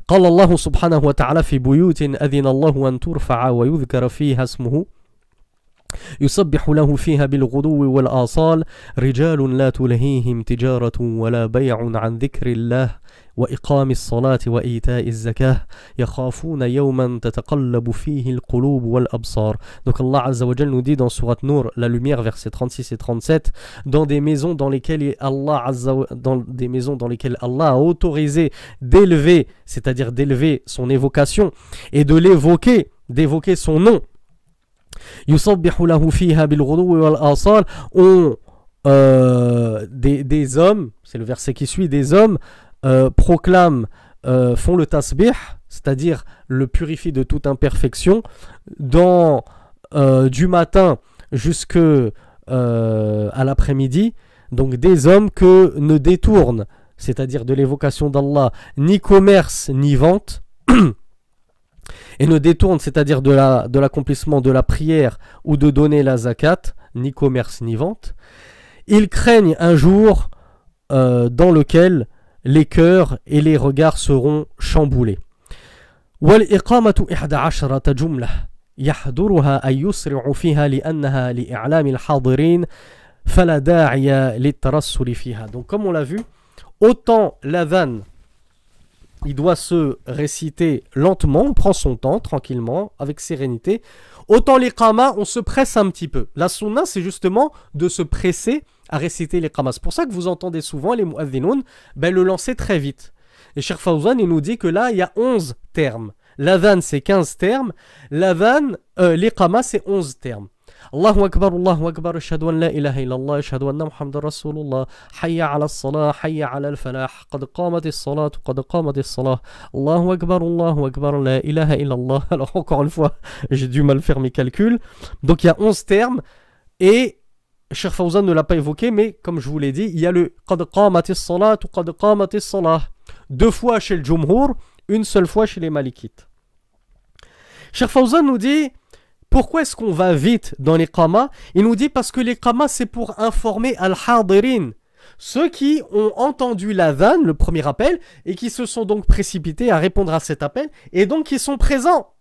قال الله سبحانه وتعالى في بيوت أذن الله أن ترفع ويذكر فيها اسمه يسبح له فيها بالغدو والآصال رجال لا تلهيهم تجارة ولا بيع عن ذكر الله وإقام الصلاة وإيتاء الزكاة يخافون يوما تتقلب فيه القلوب والأبصار. Donc Allah Azza wa Jal nous dit dans Surat Nour, la lumière, versets 36 et 37, dans des maisons dans lesquelles Allah a autorisé d'élever, c'est-à-dire d'élever son évocation et de l'évoquer, d'évoquer son nom. يُصَبِّحُ لَهُ فِيهَا بِالْغُدُوِّ وَالْآصَالِ ont des hommes, c'est le verset qui suit, des hommes proclament, font le tasbih, c'est-à-dire le purifient de toute imperfection, du matin jusqu'à l'après-midi. Donc des hommes que ne détournent, c'est-à-dire de l'évocation d'Allah, ni commerce ni vente, et ne détournent, c'est-à-dire de l'accomplissement de la prière ou de donner la zakat, ni commerce ni vente. Ils craignent un jour dans lequel les cœurs et les regards seront chamboulés. والإقامة 11 جملة يحضرها أن يسرع فيها لأنها لإعلام الحاضرين فلا داعي للترسل فيها. Donc comme on l'a vu, autant l'adhan il doit se réciter lentement, on prend son temps, tranquillement, avec sérénité. Autant l'iqama, on se presse un petit peu. La sunna, c'est justement de se presser à réciter l'iqama. C'est pour ça que vous entendez souvent les mu'adhinoun le lancer très vite. Et Cheikh Fawzan, il nous dit que là, il y a 11 termes. L'adhan, c'est 15 termes. L'iqama, c'est 11 termes. Allahu Akbar, ashhadu an la ilaha illallah, ashhadu anna Muhammadan Rasulullah, hayya ala as-salah, hayya ala al-falah, qad qamatis salat, qad qamatis salah, Allahu Akbar, la ilaha illallah. Alors encore une fois, j'ai du mal faire mes calculs. Donc il y a 11 termes, et Cheikh Fawzan ne l'a pas évoqué, mais comme je vous l'ai dit, il y a le qad qamatis salat ou qad qamatis salah. 2 fois chez le Jumhur, une seule fois chez les Malikites. Cheikh Fawzan nous dit, pourquoi est-ce qu'on va vite dans l'iqama? Il nous dit parce que l'iqama, c'est pour informer al-hadirin, ceux qui ont entendu l'adhan, le premier appel, et qui se sont donc précipités à répondre à cet appel, et donc qui sont présents.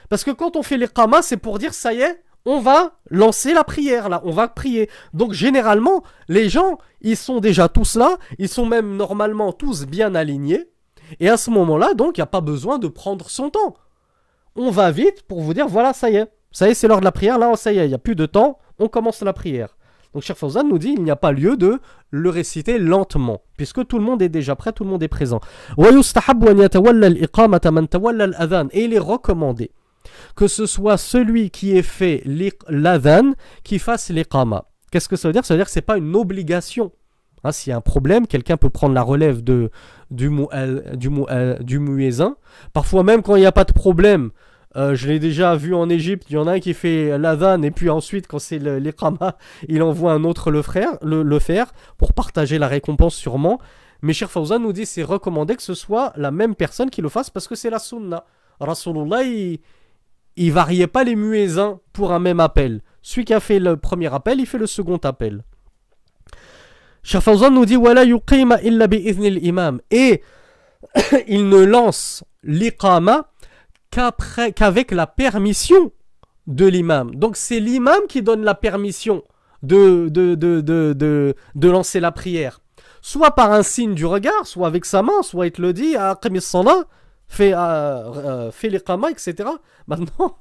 Parce que quand on fait l'iqama, c'est pour dire, ça y est, on va lancer la prière, là, on va prier. Donc généralement, les gens, ils sont déjà tous là, ils sont même normalement tous bien alignés, et à ce moment-là, donc, il n'y a pas besoin de prendre son temps. On va vite pour vous dire, voilà, ça y est, c'est l'heure de la prière, là, ça y est, il n'y a plus de temps, on commence la prière. Donc Cheikh Fawzan nous dit, il n'y a pas lieu de le réciter lentement, puisque tout le monde est déjà prêt, tout le monde est présent. Et il est recommandé que ce soit celui qui ait fait l'adhan qui fasse l'iqama. Qu'est-ce que ça veut dire? Ça veut dire que ce n'est pas une obligation. Hein, s'il y a un problème, quelqu'un peut prendre la relève du muezzin. Parfois même quand il n'y a pas de problème, je l'ai déjà vu en Égypte, il y en a un qui fait l'adhan et puis ensuite quand c'est l'iqama, il envoie un autre le faire pour partager la récompense sûrement. Mais Cheikh Fawzan nous dit c'est recommandé que ce soit la même personne qui le fasse parce que c'est la sunna. Rasulullah, il variait pas les muezzins pour un même appel. Celui qui a fait le premier appel, il fait le second appel. Cheikh Fawzan nous dit wala yuqima illa bi idhnil imam, et il ne lance l'iqama qu'avec la permission de l'imam. Donc c'est l'imam qui donne la permission de lancer la prière. Soit par un signe du regard, soit avec sa main, soit il te le dit, aqimi s-salah, fais l'iqama, etc. Maintenant,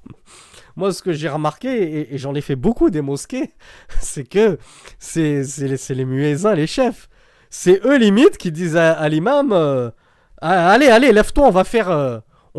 moi ce que j'ai remarqué, et j'en ai fait beaucoup des mosquées, c'est que c'est les muezzins, les chefs. C'est eux limite qui disent à l'imam, allez, lève-toi, on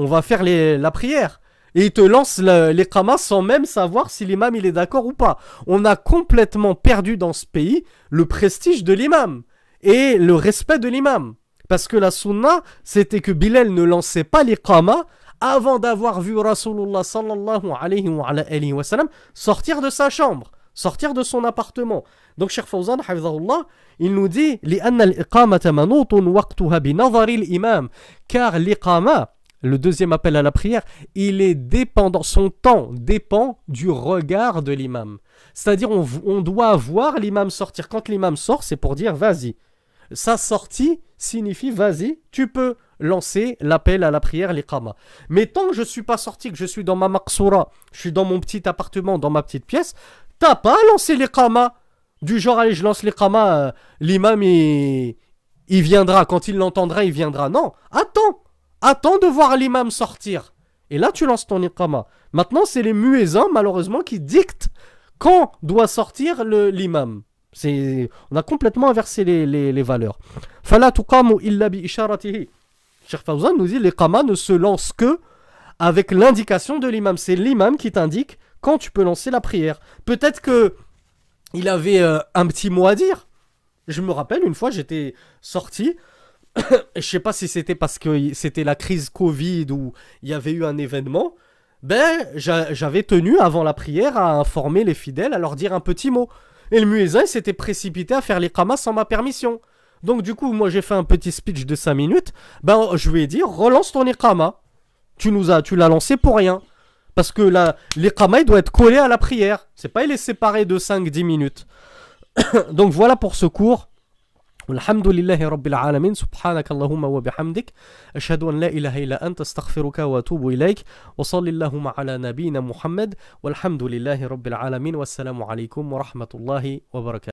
va faire la prière. Et ils te lancent l'iqama sans même savoir si l'imam il est d'accord ou pas. On a complètement perdu dans ce pays le prestige de l'imam et le respect de l'imam. Parce que la sunna, c'était que Bilal ne lançait pas l'iqama avant d'avoir vu Rasulullah sallallahu alayhi wa sallam sortir de sa chambre, sortir de son appartement. Donc Cheikh Fawzan, hafizahullah, il nous dit لأن الإقامة منوط وقتها بنظر الإمام, car l'iqama, le deuxième appel à la prière, il est dépendant, son temps dépend du regard de l'imam. C'est-à-dire on doit voir l'imam sortir. Quand l'imam sort, c'est pour dire vas-y. Sa sortie signifie vas-y, tu peux lancer l'appel à la prière, l'iqama. Mais tant que je ne suis pas sorti, que je suis dans ma maqsoura, je suis dans mon petit appartement, dans ma petite pièce, t'as pas lancé l'iqama. Du genre, allez, je lance l'iqama, l'imam, il viendra. Quand il l'entendra, il viendra. Non, attends de voir l'imam sortir. Et là, tu lances ton iqama. Maintenant, c'est les muezzins, malheureusement, qui dictent quand doit sortir l'imam. On a complètement inversé les valeurs. Fala tuqamu illa bi isharatihi. Cheikh Fawzan nous dit l'iqama ne se lance que avec l'indication de l'imam. C'est l'imam qui t'indique quand tu peux lancer la prière. Peut-être que il avait un petit mot à dire. Je me rappelle, une fois, j'étais sorti. Et je sais pas si c'était parce que c'était la crise Covid ou il y avait eu un événement. J'avais tenu avant la prière à informer les fidèles, à leur dire un petit mot. Et le muezzin s'était précipité à faire l'iqama sans ma permission. Donc du coup, moi j'ai fait un petit speech de 5 minutes. Je lui ai dit, relance ton iqama. Tu l'as lancé pour rien. Parce que l'iqama, il doit être collé à la prière. C'est pas, il est séparé de 5-10 minutes. Donc voilà pour ce cours. Alhamdulillahi Rabbil Alamin, subhanak Allahumma wa bihamdik, ashhadu an la ilaha illa anta astaghfiruka wa atubu ilayk, wa sallallahu ala nabiyyina Muhammad, walhamdulillahi Rabbil Alamin, wassalamu alaykum wa rahmatullahi wa barakatuh.